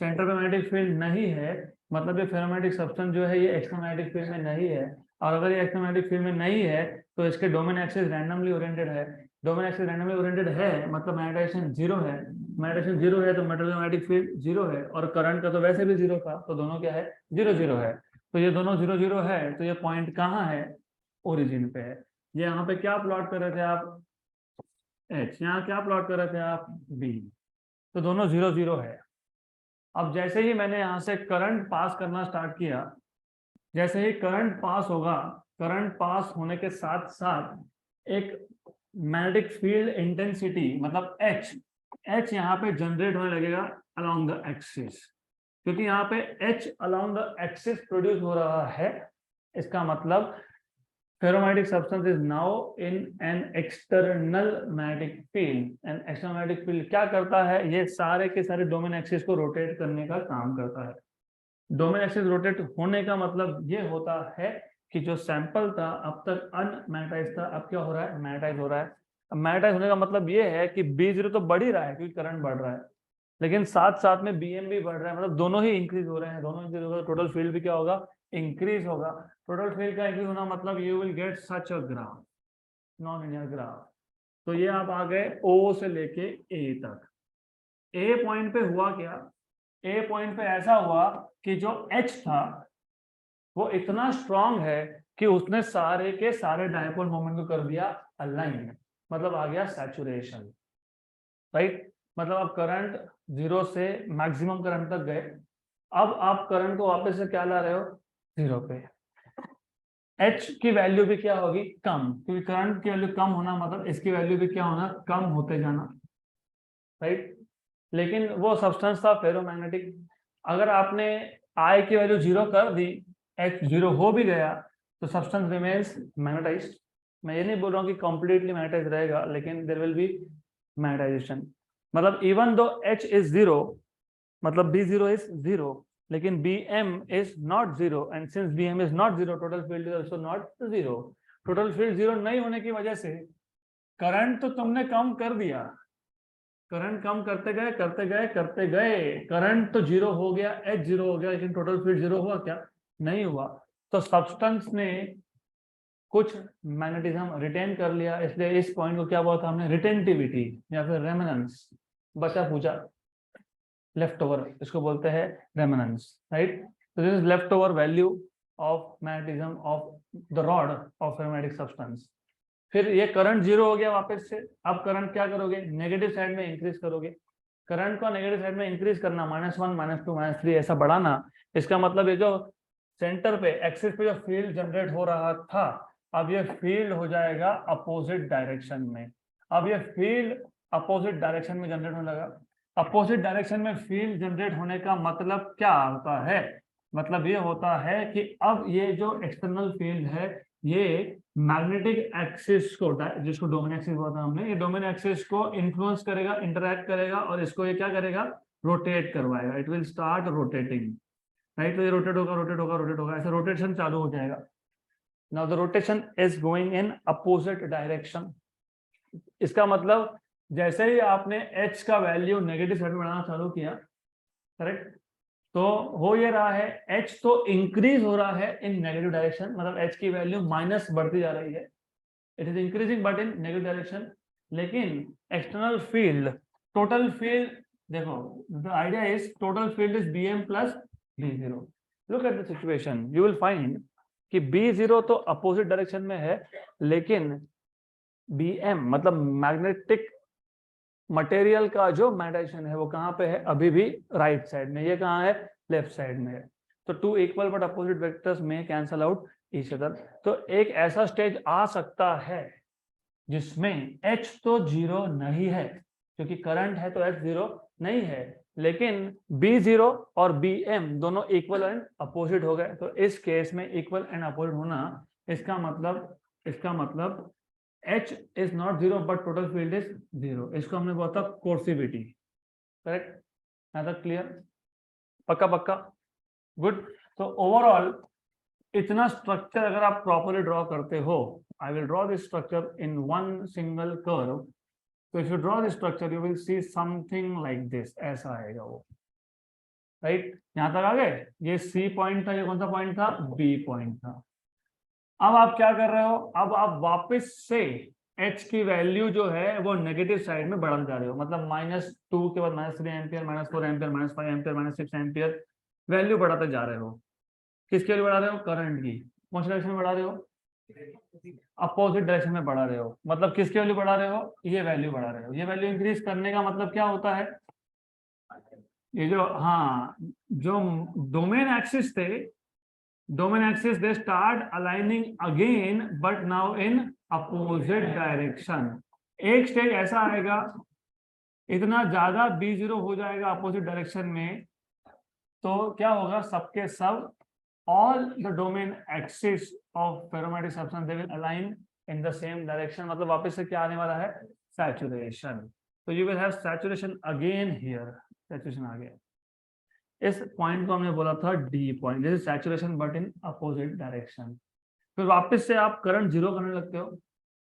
सेंटर पे मैग्नेटिक फील्ड नहीं है मतलब ये फेरोमैग्नेटिक सब्सटेंस जो है ये एक्स्ट्रामैग्नेटिक फील्ड में नहीं है, और अगर ये एक्स्ट्रामैग्नेटिक फील्ड में नहीं है तो इसके डोमेन एक्सिस रैंडमली ओरिएंटेड है। डोमेन एक्सिस रैंडमली ओरिएंटेड है मतलब मैग्नेटाइजेशन 0 है। मैग्नेटाइजेशन 0 है तो मैग्नेटिक फील्ड 0 है, और करंट का तो वैसे भी 0 था, तो दोनों क्या है, 0 है। तो ये दोनों 0 है, तो ये पॉइंट कहाँ है, ओरिजिन पे है। ये यहाँ पे क्या प्लॉट कर रहे थे आप, H, यहाँ क्या प्लॉट कर रहे थे आप, B। तो दोनों 0 है। अब जैसे ही मैंने यहाँ से करंट पास करना स्टार्ट किया, जैसे ही करंट पास होगा, करंट पास होने के साथ साथ एक मैग्नेटिक फील्ड इंटेंसिटी मतलब H यहाँ पे जनरेट होने लगेगा अलोंग द एक्सिस। क्योंकि यहाँ पे H along the axis produce हो रहा है, इसका मतलब ferromagnetic substance is now in an external magnetic field. and external magnetic field क्या करता है, ये सारे के सारे डोमेन एक्सिस को रोटेट करने का काम करता है। डोमेन एक्सिस रोटेट होने का मतलब ये होता है कि जो सैंपल था अब तक अनमैग्नेटाइज था, अब क्या हो रहा है, मैग्नेटाइज हो रहा है। अब मैग्नेटाइज होने का मतलब ये है कि B0 तो बढ़ ही रहा है क्योंकि करंट बढ़ रहा है, लेकिन साथ साथ में Bm भी बढ़ रहा है, मतलब दोनों ही इंक्रीज हो रहे हैं, दोनों इंक्रीज होगा, टोटल फील्ड भी क्या होगा, इंक्रीज होगा। टोटल फील्ड का इंक्रीज होना मतलब you will get such a graph, non linear graph. तो ये आप आ गए O से लेके A तक। A पॉइंट पे हुआ क्या, A पॉइंट पे ऐसा हुआ कि जो H था वो इतना स्ट्रांग है कि उसने सारे के सारे डायपोल मोमेंट को कर दिया अलाइन, मतलब आ गया सैचुरेशन, राइट। मतलब आप करंट 0 से मैक्सिमम करंट तक गए, अब आप करंट को वापस से क्या ला रहे हो, 0 पे। H की वैल्यू भी क्या होगी, कम, क्योंकि करंट की वैल्यू कम होना मतलब इसकी वैल्यू भी क्या होना, कम होते जाना, राइट। लेकिन वो सब्सटेंस था फेरोमैग्नेटिक, अगर आपने I की वैल्यू 0 कर दी, H 0 हो भी गया, तो सब्सटेंस रिमेन्स मैग्नेटाइज्ड। मैं ये नहीं बोल रहा हूँ कि कंप्लीटली मैग्नेटाइज रहेगा, लेकिन देयर विल बी मैग्नेटाइजेशन। मतलब इवन दो H इज 0, मतलब B0 इज 0, लेकिन Bm is not 0, and since Bm is not 0, total field is also not 0। Total field 0 नहीं होने की वजह से करंट तो तुमने कम कर दिया, करंट कम करते गए करते गए करते गए, करंट तो 0 हो गया, H 0 हो गया, लेकिन टोटल फील्ड 0 हुआ क्या, नहीं हुआ। तो सब्सटेंस ने कुछ मैग्नेटिज्म रिटेन कर लिया, इसलिए इस पॉइंट को क्या बोला था हमने, रिटेंटिविटी या फिर रेमनेंस, बचा पूछा, लेफ्ट ओवर, इसको बोलते हैं रेमनेंस, राइट। तो this is left over value of magnetism of the rod of ferromagnetic substance. फिर ये करंट 0 हो गया वापस से, अब करंट क्या करोगे, नेगेटिव साइड में इंक्रीज करोगे। करंट को नेगेटिव साइड में इंक्रीज करना, -1 -2 -3 ऐसा बढ़ाना, इसका मतलब ये जो सेंटर पे एक्सिस पे जो फील्ड जनरेट हो रहा था, अब ये फील्ड हो जाएगा अपोजिट डायरेक्शन में। अब ये फील्ड अपोजिट डायरेक्शन में जनरेट होने लगा। अपोजिट डायरेक्शन में फील्ड जनरेट होने का मतलब क्या होता है, मतलब ये होता है कि अब ये जो एक्सटर्नल फील्ड है ये मैग्नेटिक एक्सिस को, जिसको डोमेन एक्सिस बोला था हमने, ये डोमेन एक्सिस को इन्फ्लुएंस करेगा, इंटरैक्ट करेगा, और इसको ये क्या करेगा, रोटेट करवाएगा। It will start rotating, right. तो ये रोटेट होगा रोटेट होगा रोटेट होगा, ऐसे रोटेशन चालू हो जाएगा। Now the rotation is going in opposite direction. इसका मतलब जैसे ही आपने H का वैल्यू नेगेटिव साइड में बढ़ाना चालू किया, करेक्ट, तो हो ये रहा है, H तो इंक्रीज हो रहा है इन नेगेटिव डायरेक्शन, मतलब H की वैल्यू माइनस बढ़ती जा रही है, it is increasing but in negative direction. लेकिन एक्सटर्नल फील्ड, टोटल फील्ड, देखो the idea is total field is Bm plus B0। Look at the situation, you will find कि B0 तो opposite direction में है, लेकिन Bm मतलब magnetic material का जो मैग्नेटाइजेशन है वो कहाँ पे है, अभी भी राइट साइड में, ये कहाँ है, लेफ्ट साइड में है। तो two equal but opposite vectors में कैंसल आउट ईच अदर। तो एक ऐसा स्टेज आ सकता है जिसमें H तो 0 नहीं है, क्योंकि करंट है तो H 0 नहीं है, लेकिन B0 और Bm दोनों इक्वल एंड अपोजिट हो गए। तो इस केस में इक्वल एंड अपोजिट होना, इसका मतलब H is not 0 but total field is 0। इसको हमने बोला था कोर्सिविटी, करेक्ट, क्लियर, पक्का पक्का, गुड। तो ओवरऑल इतना स्ट्रक्चर अगर आप प्रॉपरली ड्रॉ करते हो, I will draw this structure in one single curve. तो if you draw this structure you will see something like this, ऐसा आएगा वो, राइट। यहां तक आ गए, ये C पॉइंट था, ये कौन सा पॉइंट था, B पॉइंट था। अब आप क्या कर रहे हो, अब आप वापस से H की वैल्यू जो है वो नेगेटिव साइड में बढ़ाते जा रहे हो, मतलब -2 के बाद -3 ampere, -4 ampere, -5 ampere, -6 ampere value बढ़ाते जा रहे हो। किसके लिए बढ़ा रहे हो, करंट की। कौन सी डायरेक्शन में बढ़ा रहे हो, अपोजिट डायरेक्शन में बढ़ा रहे हो। मतलब किसकी वैल्यू बढ़ा रहे हो, ये वैल्यू बढ़ा रहे हो। ये वैल्यू इंक्रीज करने का मतलब क्या होता है, ये जो, हाँ, जो डोमेन एक्सिस थे, domain axis they start aligning again but now in opposite direction। एक स्टेज ऐसा आएगा, इतना ज्यादा B0 हो जाएगा अपोजिट डायरेक्शन में, तो क्या होगा, सबके सब all the domain axis of ferromatic substance they will align in the same direction. मतलब वापस से क्या आने वाला है, saturation. So you will have saturation again here. Saturation आ गया. इस पॉइंट को हमने बोला था D point. This is saturation but in opposite direction. फिर वापस से आप करंट जीरो करने लगते हो.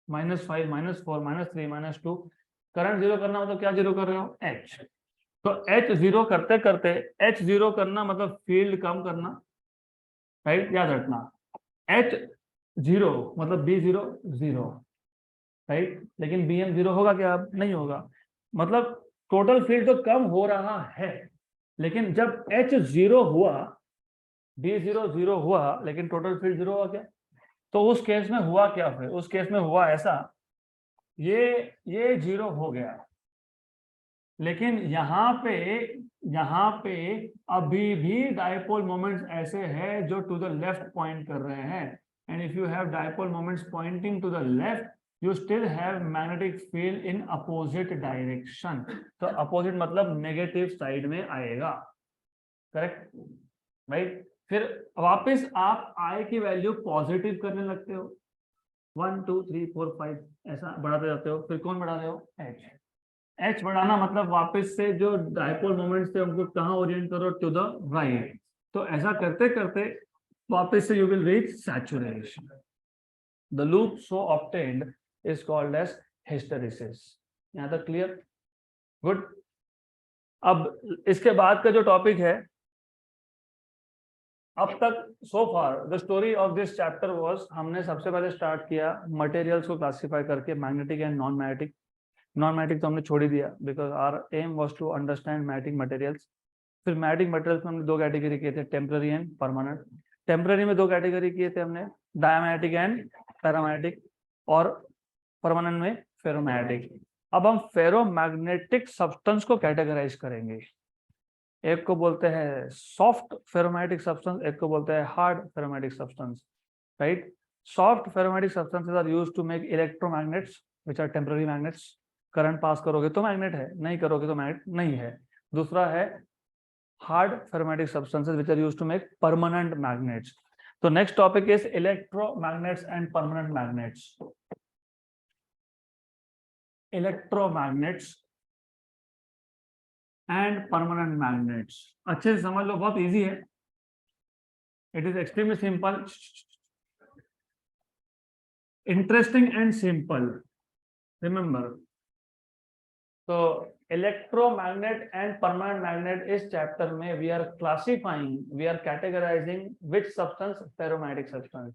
-5, -4, -3, -2. करंट जीरो करना मतलब क्या जीरो कर रहे हो, एच. तो एच जीरो करते करते, एच जीरो करना मतलब फील्ड कम करना, राइट, याद रखना. एच जीरो मतलब बी जीरो जीरो, राइट. लेकिन बी एम जीरो होगा क्या, अब नहीं होगा. मतलब टोटल फील्ड तो कम हो रहा है, लेकिन जब एच जीरो हुआ, बी जीरो जीरो हुआ, लेकिन टोटल फील्ड जीरो हुआ क्या. तो उस केस में हुआ क्या, फिर उस केस में हुआ ऐसा, ये जीरो हो गया, लेकिन यहाँ पे अभी भी डायपोल मोमेंट्स ऐसे हैं जो टू द लेफ्ट पॉइंट कर रहे हैं. And if you have dipole moments pointing to the left, you still have magnetic field in opposite direction. तो अपोजिट मतलब नेगेटिव साइड में आएगा, करेक्ट, राइट. फिर वापस आप आई की वैल्यू पॉजिटिव करने लगते हो, 1 2 3 4 5 ऐसा बढ़ाते जाते हो. फिर कौन बढ़ा रहे हो, एच. एच बढ़ाना मतलब वापस से जो डायपोल मोमेंट्स थे उनको कहाँ ओरिएंट करो, टू द राइट. तो ऐसा करते करते वापस से you will reach saturation. The loop so obtained is called as hysteresis. यहाँ तक क्लियर, गुड. अब इसके बाद का जो टॉपिक है, अब तक so far the story of this chapter was, हमने सबसे पहले स्टार्ट किया मटेरियल्स को क्लासिफाई करके, magnetic and non magnetic. Non magnetic तो हमने छोड़ ही दिया, because our aim was to understand magnetic materials. फिर मैग्नेटिक मटेरियल्स में हमने दो कैटेगरी किए थे, टेम्पररी एंड परमानेंट. टेम्पररी में दो कैटेगरी किए थे हमने, डायमैग्नेटिक एंड पैरामैग्नेटिक, और परमानेंट में फेरोमैग्नेटिक. अब हम फेरोमैग्नेटिक सब्सटेंस को कैटेगराइज करेंगे. एक को बोलते हैं सॉफ्ट फेरोमैग्नेटिक सब्सटेंस, एक को बोलते हैं hard ferromagnetic substance, right. Soft ferromagnetic substances are used to make electromagnets which are temporary magnets. Current pass करोगे तो मैग्नेट है, नहीं करोगे तो मैग्नेट नहीं है. दूसरा है hard ferromagnetic substances which are used to make permanent magnets. तो next topic is electromagnets and permanent magnets. Electromagnets and permanent magnets अच्छे से समझ लो, बहुत इजी है. It is extremely simple, interesting and simple, remember. तो इलेक्ट्रोमैग्नेट एंड परमानेंट मैग्नेट, इस chapter में we are classifying, we are categorizing which substance, ferromagnetic substance.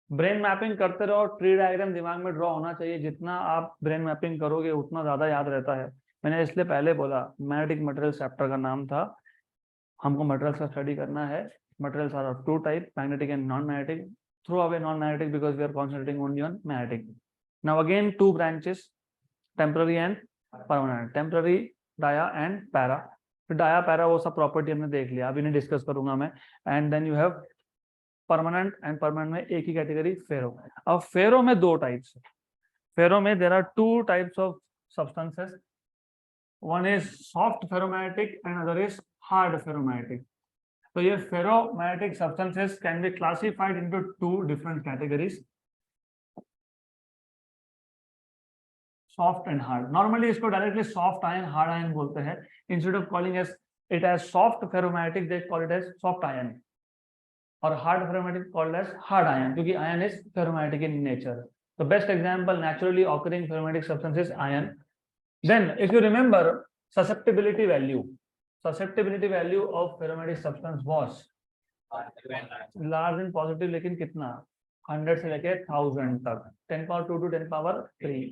Brain mapping करते रहो, ट्री डायग्राम दिमाग में ड्रॉ होना चाहिए. जितना आप ब्रेन मैपिंग करोगे उतना ज्यादा याद रहता है. मैंने इसलिए पहले बोला, मैग्नेटिक मटेरियल चैप्टर का नाम था, हमको मटेरियल्स का स्टडी करना है. Materials are of two type, magnetic and non magnetic. Throw away non magnetic because we are concentrating only on magnetic. Now again two branches, temporary and permanent. Temporary, dia and para. तो dia para वो सब property हमने देख लिया, अभी नहीं discuss करूंगा मैं. And then you have permanent, and permanent में एक ही कैटेगरी फेरो. अब फेरो में दो टाइप्स है. फेरो में there are two types of substances. One is soft ferromagnetic and other is hard ferromagnetic. तो ये ferromagnetic substances can be classified into two different categories, soft and hard. Normally इसको directly soft iron, hard iron बोलते हैं. Instead of calling it as soft ferromagnetic, they call it as soft iron. और hard ferromagnetic called as hard iron, क्योंकि iron is ferromagnetic in nature. The best example, naturally occurring ferromatic substance is iron. Then, if you remember, susceptibility value of ferromatic substance was large and positive, लेकिन कितना, 100 से लेके 1000 तक, 10 power 2 to 10 power 3.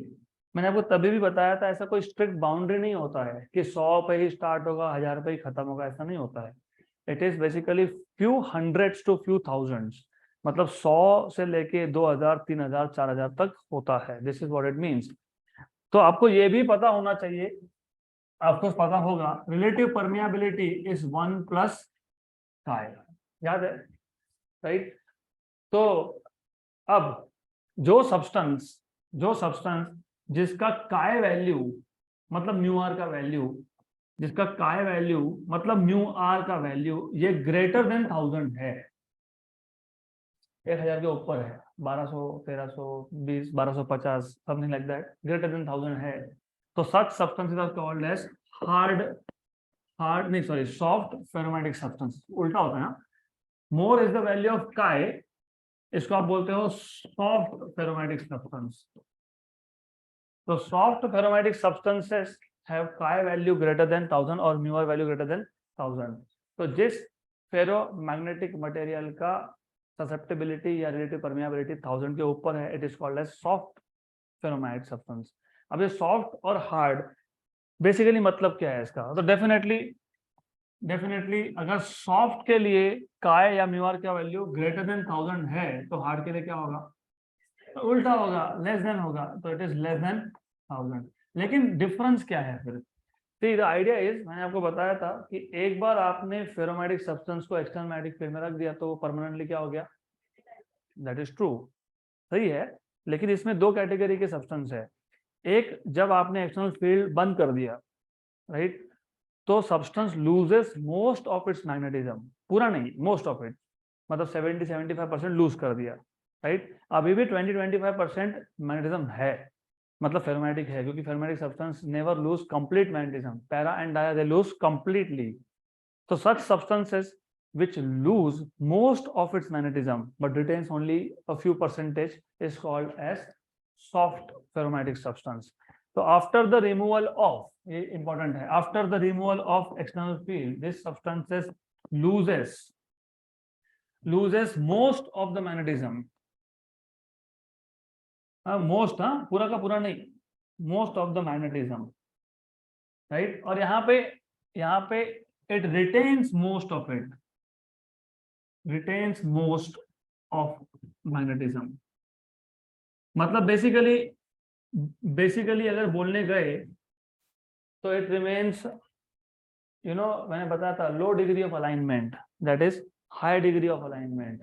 मैंने आपको तभी भी बताया था, ऐसा कोई स्ट्रिक्ट बाउंड्री नहीं होता है कि 100 पे ही स्टार्ट होगा, 1000 पे ही खत्म होगा, ऐसा नहीं होता है. It is basically few hundreds to few thousands. मतलब 100 से लेके 2000, 3000, 4000 तक होता है. This is what it means. तो आपको ये भी पता होना चाहिए, आपको पता होगा, relative permeability is 1 plus chi. याद है, राइट. तो अब जो सब्सटेंस जिसका काय वैल्यू मतलब म्यू आर का वैल्यू, जिसका काय वैल्यू मतलब म्यू आर का वैल्यू ये ग्रेटर देन 1000 है, 1000 के ऊपर है, 1200, 1320, 1250, something like that, greater than 1000 है, तो such substances are called as hard, नहीं सॉरी, सॉफ्ट फेरोमैटिक सब्सटेंस। उल्टा होता है ना, more is the value of chi, इसको आप बोलते हो सॉफ्ट फेरोमैटिक सब्सटेंस। तो soft ferromagnetic substances have chi value greater than 1000 और म्यू वैल्यू ग्रेटर देन 1000। तो जिस फेरोमैग्नेटिक मटेरियल का ससेप्टेबिलिटी या रिलेटिव परमिएबिलिटी 1000 के ऊपर है, it is called as soft ferromagnetic substance. अब ये सॉफ्ट और हार्ड बेसिकली मतलब क्या है इसका? तो डेफिनेटली अगर सॉफ्ट के लिए काय या म्यू का वैल्यू ग्रेटर देन 1000 है, तो हार्ड के लिए क्या होगा? तो उल्टा होगा, लेस देन होगा, तो इट इज लेस देन 1000। लेकिन डिफरेंस क्या है फिर? सी द आइडिया इज, मैंने आपको बताया था कि एक बार आपने फेरोमैटिक सब्सटेंस को एक्सटर्नल मैग्नेटिक फील्ड में रख दिया तो वो परमानेंटली क्या हो गया? दैट इज ट्रू, सही है। लेकिन इसमें दो कैटेगरी के सब्सटेंस है। एक, जब आपने एक्सटर्नल फील्ड बंद कर दिया, राइट, तो substance loses most of its magnetism, पूरा नहीं, मोस्ट ऑफ इट, मतलब 70-75% लूज कर दिया, राइट। अभी भी 20-25% मैग्नेटिज्म है, मतलब फेरोमैटिक है, क्योंकि ferromagnetic substance never lose complete magnetism, para and dia they lose completely. तो such substances which lose most of its magnetism but retains only a few percentage is called as soft ferromatic substance. So after the removal of, ये important है, after the removal of external field, this substances loses most of the magnetism. most, हाँ, पूरा का पूरा नहीं, most of the magnetism, right? और यहाँ पे it retains most of it, retains most of magnetism। मतलब बेसिकली अगर बोलने गए तो इट रिमेन्स, मैंने बताया था low degree of alignment, that is high degree of alignment,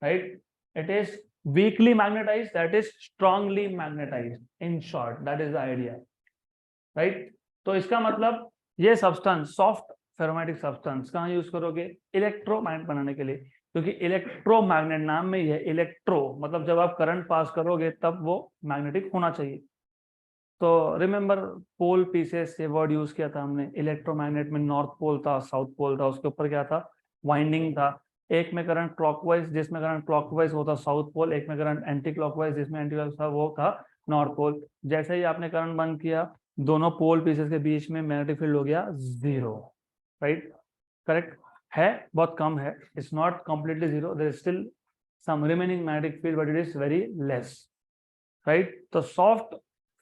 right. It is weakly magnetize, that is strongly magnetize, in short that is the idea, right. तो इसका मतलब ये सब्सटेंस, सॉफ्ट फेरोमैटिक सब्सटेंस, कहाँ use करोगे? Electromagnet बनाने के लिए, क्योंकि इलेक्ट्रोमैग्नेट नाम में ही है, इलेक्ट्रो मतलब जब आप करंट पास करोगे तब वो मैग्नेटिक होना चाहिए। तो रिमेंबर पोल पीसेस से वर्ड यूज किया था हमने, इलेक्ट्रोमैग्नेट में नॉर्थ पोल था, साउथ पोल था, उसके ऊपर क्या था? वाइंडिंग था। एक में करंट क्लॉकवाइज, जिसमें करंट क्लॉकवाइज वो था साउथ पोल, एक में करंट एंटी क्लॉकवाइज, जिसमें एंटी क्लॉकवाइज था, वो था नॉर्थ पोल। जैसे ही आपने करंट बंद किया, दोनों पोल पीसेस के बीच में मैग्नेटिक फील्ड हो गया जीरो, राइट, करेक्ट है, बहुत कम है, it's not completely zero, there is still some remaining magnetic field but it is very less, right. तो सॉफ्ट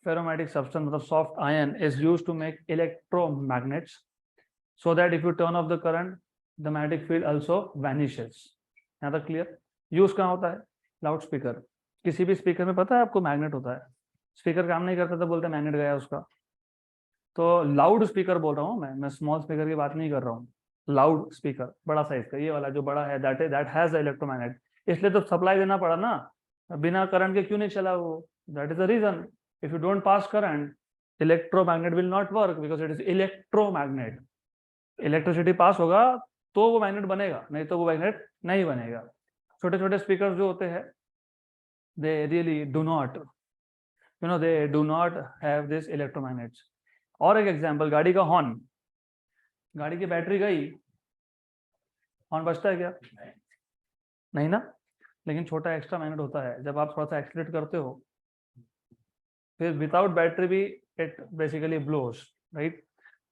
ferromatic substance, मतलब soft iron, is used to make electromagnets, so that if you turn off the current, the magnetic field also vanishes। यहाँ तक clear? Use कहाँ होता है? Loud speaker. किसी भी speaker में पता है आपको मैग्नेट होता है, स्पीकर काम नहीं करता तो बोलते हैं मैग्नेट गया उसका। तो लाउड स्पीकर बोल रहा हूँ मैं स्मॉल स्पीकर की बात नहीं कर रहा हूँ। लाउड स्पीकर बड़ा साइज का, ये वाला जो बड़ा है, दैट हैज इलेक्ट्रोमैग्नेट, इसलिए तो सप्लाई देना पड़ा ना, बिना करंट के क्यों नहीं चला वो? That is the reason. If you don't pass current, electromagnet will not work because it is electromagnet। Electricity pass होगा तो वो मैग्नेट बनेगा, नहीं तो वो मैग्नेट नहीं बनेगा। छोटे छोटे स्पीकर जो होते हैं, they really do not, they do not have this electromagnets। और एक एग्जांपल, गाड़ी का हॉर्न, गाड़ी की बैटरी गई, हॉर्न बजता है क्या? नहीं ना, लेकिन छोटा एक्स्ट्रा मैग्नेट होता है, जब आप थोड़ा सा एक्सीलरेट करते हो, फिर विदाउट बैटरी भी इट बेसिकली ब्लोस, राइट।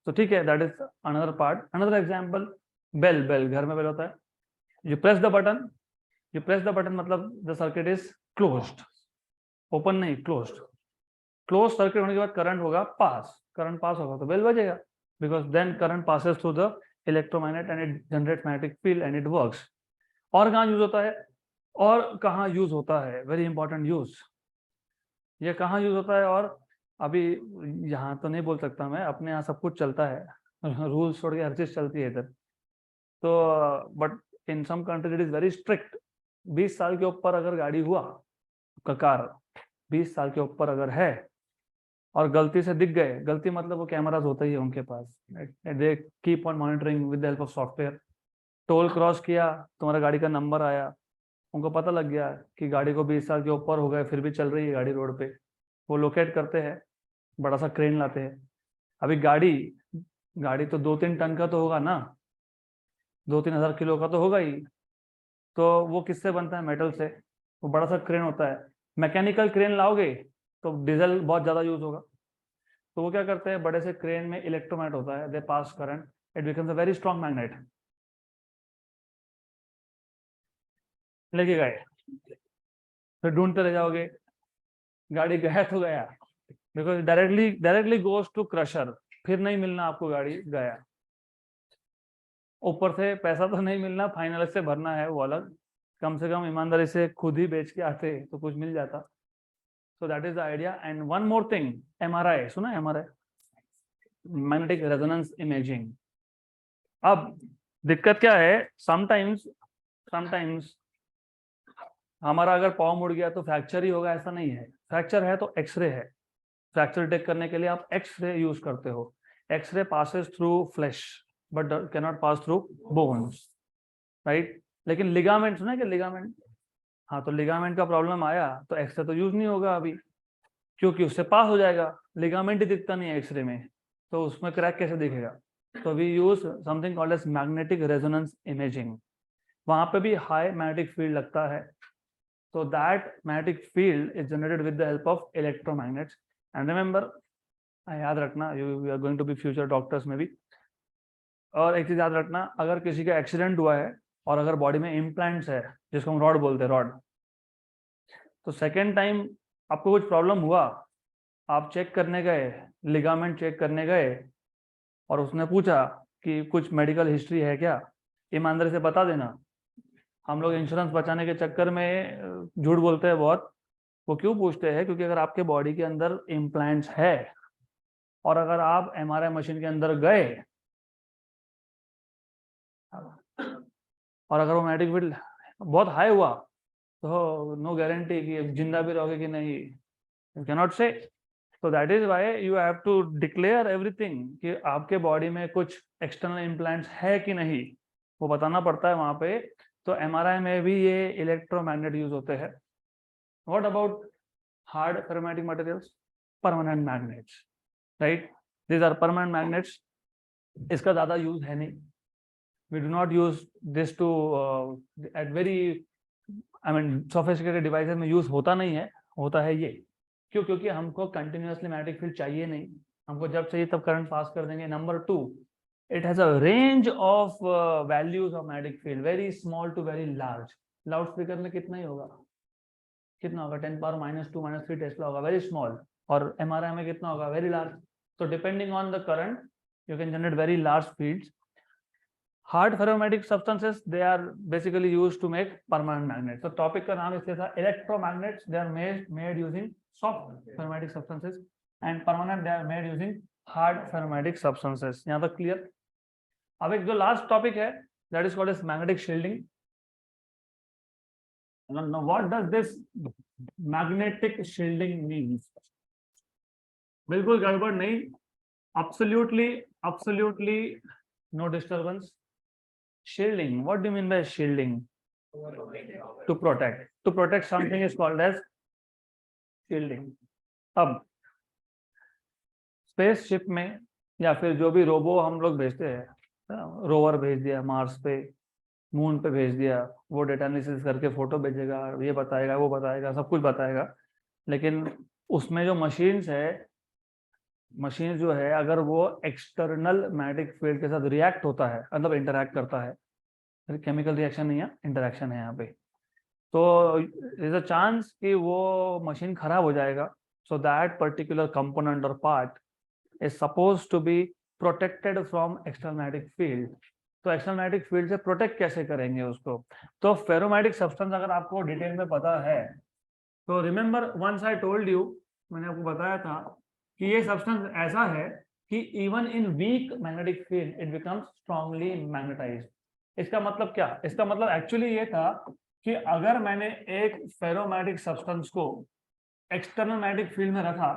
तो ठीक है, that is another part. Another example, bell, घर में बेल होता है, यू प्रेस द बटन, मतलब the circuit is closed, open नहीं, क्लोज सर्किट होने के बाद करंट होगा पास, करंट पास होगा तो बेल बजेगा, because then current passes through the electromagnet and it generates magnetic field and it works. और कहाँ यूज होता है? वेरी इंपॉर्टेंट यूज, ये कहाँ यूज होता है? और अभी यहाँ तो नहीं बोल सकता मैं, अपने यहाँ सब कुछ चलता है, रूल्स छोड़ के हर चीज चलती है इधर। तो but in some country it is very strict. 20 साल के ऊपर अगर गाड़ी हुआ, कार 20 साल के ऊपर अगर है और गलती से दिख गए, गलती मतलब वो कैमराज होता ही है उनके पास, they keep on monitoring with the help of software. Toll cross किया, तुम्हारा गाड़ी का नंबर आया, उनको पता लग गया कि गाड़ी को 20 साल के ऊपर हो गए फिर भी चल रही है गाड़ी रोड पे, वो लोकेट करते हैं, बड़ा सा क्रेन लाते हैं। अभी गाड़ी गाड़ी तो 2-3 टन का तो होगा ना, 2-3 हजार किलो का तो होगा ही। तो वो किससे बनता है? मेटल से। वो बड़ा सा क्रेन होता है। मैकेनिकल क्रेन लाओगे तो डीजल बहुत ज्यादा यूज होगा। तो वो क्या करते हैं, बड़े से क्रेन में इलेक्ट्रोमैग्नेट होता है, they pass current, it becomes a very strong magnet. लेके गए, फिर ढूंढते रह जाओगे, गाड़ी गया तो गया, because directly goes to crusher, फिर नहीं मिलना आपको, गाड़ी गया। ऊपर से पैसा तो नहीं मिलना, फाइनल से भरना है वो अलग, कम से कम ईमानदारी से खुद ही बेच के आते तो कुछ मिल जाता। So that is the idea. And one more thing, MRI सुना? MRI, magnetic resonance imaging. अब दिक्कत क्या है, समटाइम्स हमारा अगर पाँव मुड़ गया तो फ्रैक्चर ही होगा, ऐसा नहीं है। फ्रैक्चर है तो एक्सरे है। फ्रैक्चर डिटेक्ट करने के लिए आप एक्सरे यूज करते हो। X ray passes through flesh but can not pass through bones, right? लेकिन लिगामेंट सुना है क्या? लिगामेंट, हाँ, तो लिगामेंट का प्रॉब्लम आया तो एक्सरे तो यूज नहीं होगा अभी, क्योंकि उससे पास हो जाएगा। लिगामेंट ही दिखता नहीं है एक्सरे में, तो उसमें क्रैक कैसे दिखेगा? तो we use something called as magnetic resonance imaging. वहां पे भी हाई मैग्नेटिक फील्ड लगता है, so that magnetic field is generated with the help of electromagnets. And remember, याद रखना, you are going to be future doctors में भी। और एक चीज याद रखना, अगर किसी का एक्सीडेंट हुआ है और अगर बॉडी में इम्प्लांट्स है, जिसको हम रॉड बोलते हैं, रॉड, तो सेकेंड टाइम आपको कुछ प्रॉब्लम हुआ, आप चेक करने गए, लिगामेंट चेक करने गए, और उसने पूछा कि कुछ मेडिकल हिस्ट्री है क्या, ईमानदारी से बता देना। हम लोग इंश्योरेंस बचाने के चक्कर में झूठ बोलते हैं बहुत। वो क्यों पूछते हैं? क्योंकि अगर आपके बॉडी के अंदर इम्प्लांट्स है और अगर आप एमआरआई मशीन के अंदर गए और अगर वो मैग्नेटिक फील्ड बहुत हाई हुआ, तो नो गारंटी कि जिंदा भी रहोगे कि नहीं, यू कैन नॉट से। तो that is why you have to declare everything कि आपके बॉडी में कुछ एक्सटर्नल इम्प्लांट्स है कि नहीं, वो बताना पड़ता है वहां पे। तो एमआरआई में भी ये इलेक्ट्रोमैग्नेट यूज होते हैं। What about hard ferromagnetic materials? Permanent magnets, right? These are permanent magnets. इसका ज्यादा यूज है नहीं। We do not use this to at very, I mean sophisticated devices में यूज होता नहीं है। होता है ये क्यों? क्योंकि हमको कंटिन्यूअसली मैग्नेटिक फील्ड चाहिए नहीं, हमको जब चाहिए तब करंट पास कर देंगे। Number 2, it has a range of values of magnetic field, very small to very large. Loudspeaker में कितना ही होगा, कितना होगा? 10⁻⁻2 -3 टेस्ला होगा, वेरी स्मॉल। और एमआरआई में कितना होगा? Very large. तो depending on the current you can generate very large fields. Hard ferromagnetic substances, they are basically used to make permanent magnets. So topic का नाम इसलिए था electromagnets. They are made using soft ferromagnetic substances, and permanent they are made using hard ferromagnetic substances. यहाँ तक clear? अब एक जो last topic है, that is called as magnetic shielding. Now what does this magnetic shielding means? बिल्कुल गड़बड़ नहीं, absolutely no disturbance. Shielding, what do you mean by shielding? To protect something is called as shielding. अब spaceship में या फिर जो भी robo हम लोग भेजते हैं, रोवर भेज दिया मार्स पे, मून पे भेज दिया, वो डेटा एनालिसिस करके फोटो भेजेगा, ये बताएगा, वो बताएगा, सब कुछ बताएगा। लेकिन उसमें जो मशीन जो है, अगर वो एक्सटर्नल मैग्नेटिक फील्ड के साथ रिएक्ट होता है, मतलब इंटरैक्ट करता है, केमिकल रिएक्शन नहीं है, इंटरैक्शन है यहाँ पे, तो इज अ चांस कि वो मशीन खराब हो जाएगा। सो दैट पर्टिकुलर कंपोनेंट और part is suppose to be protected from external magnetic field. तो एक्सटर्नल मैग्नेटिक फील्ड से प्रोटेक्ट कैसे करेंगे उसको? तो फेरोमैग्नेटिक सब्सटेंस अगर आपको डिटेल में पता है तो remember once I told you, मैंने आपको बताया था कि ये सब्सटेंस ऐसा है कि even in weak magnetic field it becomes strongly magnetised. इसका मतलब क्या? इसका मतलब एक्चुअली ये था कि अगर मैंने एक फेरोमैग्नेटिक सब्सटेंस को एक्सटर्नल मैग्नेटिक फील्ड में रखा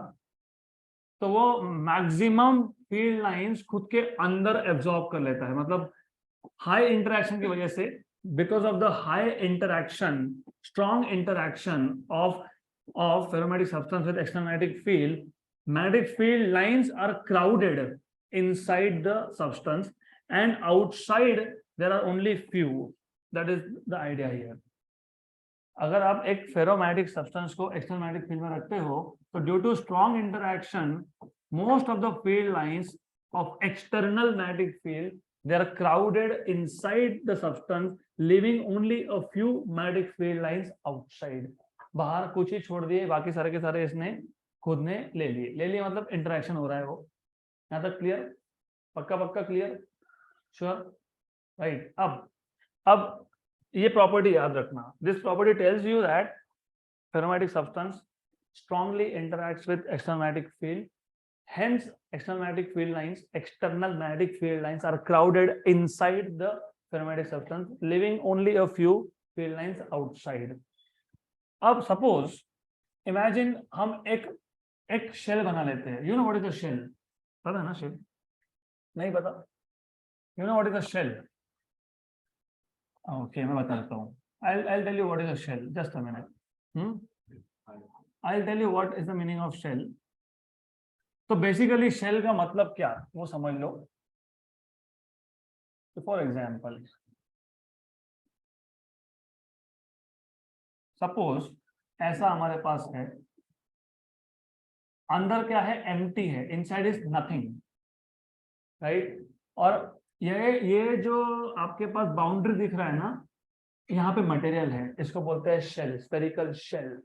तो वो मैक्सिमम फील्ड लाइंस खुद के अंदर एब्जॉर्ब कर लेता है। मतलब हाई इंटरेक्शन की वजह से because of the high interaction, strong interaction of ferromagnetic substance with external magnetic field lines are crowded inside the substance, and outside there are only few. That is the idea here. अगर आप एक ferromagnetic substance को external magnetic field में रखते हो तो due to strong interaction most of the field lines of external magnetic field they are crowded inside the substance, leaving only a few magnetic field lines outside. बाहर कुछ ही छोड़ दिए, बाकी सारे के सारे इसने खुद ने ले लिए मतलब इंटरेक्शन हो रहा है वो. यहाँ तक क्लियर? पक्का क्लियर? श्योर? राइट. अब ये प्रॉपर्टी याद रखना. This property tales you that ferromagnetic substance strongly interacts with external magnetic field. Hence, external magnetic field lines are crowded inside the ferromagnetic substance, leaving only a few field lines outside. अब suppose, imagine हम एक shell बना लेते हैं. You know what is a shell? पता है ना shell? नहीं पता? You know what is a shell? Okay, मैं बता देता हूँ. I'll tell you what is a shell. Just a minute. I'll tell you what is the meaning of shell. तो बेसिकली शेल का मतलब क्या वो समझ लो. फॉर एग्जाम्पल, सपोज ऐसा हमारे पास है, अंदर क्या है? एम्प्टी है. Inside is nothing, right. और ये जो आपके पास बाउंड्री दिख रहा है ना, यहाँ पे मटेरियल है, इसको बोलते हैं शेल, स्फेरिकल शेल.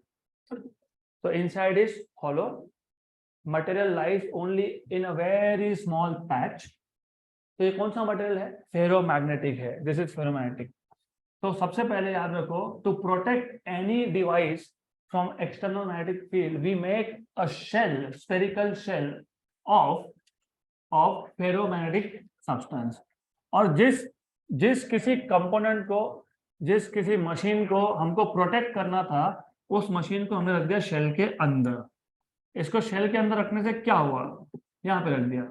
तो inside is hollow, material lies only in a very small patch. तो ये कौन सा मटेरियल है? फेरोमैग्नेटिक है. This is ferromagnetic. तो सबसे पहले याद रखो, to protect any device from external magnetic field we make a shell, spherical shell of ferromagnetic substance. और जिस किसी कंपोनेंट को, जिस किसी मशीन को हमको प्रोटेक्ट करना था, उस मशीन को हमने रख दिया शेल के अंदर. इसको शेल के अंदर रखने से क्या हुआ? यहाँ पे रख दिया.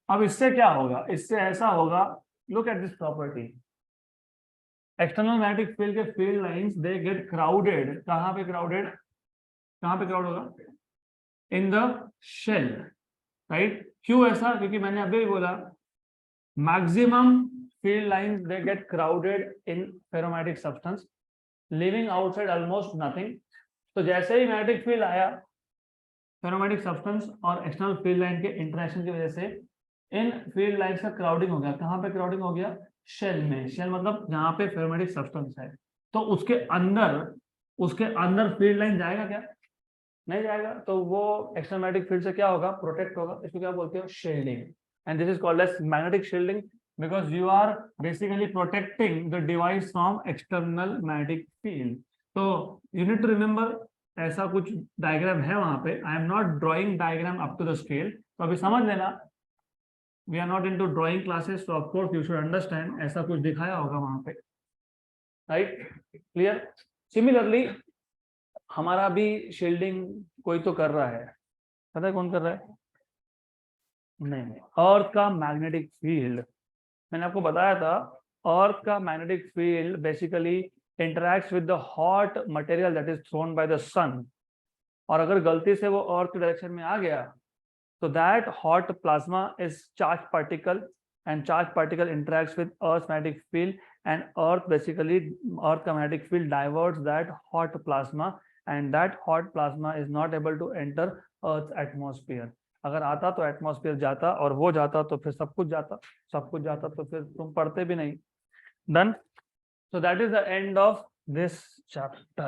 अब इससे क्या होगा? इससे ऐसा होगा, look at this property. External magnetic field के field lines they get crowded. कहाँ पे क्राउडेड होगा? In the shell, right. क्यों ऐसा? क्योंकि मैंने अभी भी बोला, maximum field lines they get crowded in ferromagnetic substance, living outside almost nothing. तो जैसे ही मैग्नेटिक फील्ड आया, फेरोमैग्नेटिक सब्सटेंस और एक्सटर्नल फील्ड लाइन के इंटरेक्शन की वजह से इन फील्ड लाइंस का क्राउडिंग हो गया. कहाँ पे क्राउडिंग हो गया? शेल में. शेल मतलब जहाँ पे फेरोमैग्नेटिक सब्सटेंस है. तो उसके अंदर फील्ड लाइन जाएगा क्या? नहीं जाएगा. तो वो एक्सटर्नल मैग्नेटिक फील्ड से क्या होगा? प्रोटेक्ट होगा. इसको क्या बोलते हो? Shielding. And this is called as magnetic shielding, because you are basically protecting the device from external magnetic field. So you need to remember, ऐसा कुछ डायग्राम है वहां पे. I am not drawing diagram up to the scale, तो अभी समझ लेना. We are not into drawing classes, तो of course you should understand. ऐसा कुछ दिखाया होगा वहां पे, राइट. क्लियर? सिमिलरली हमारा भी शील्डिंग कोई तो कर रहा है. पता है कौन कर रहा है? नहीं, अर्थ का मैग्नेटिक फील्ड. मैंने आपको बताया था, अर्थ का magnetic field basically interacts with the hot material that is thrown by the sun. और अगर गलती से वो अर्थ के डायरेक्शन में आ गया, तो that hot plasma is charged particle, and charged particle interacts with Earth's magnetic field, and Earth का magnetic field diverts that hot plasma, and that hot plasma is not able to enter Earth's atmosphere. अगर आता तो atmosphere जाता, और वो जाता तो फिर सब कुछ जाता तो फिर तुम पढ़ते भी नहीं. Done. So that is the end of this chapter.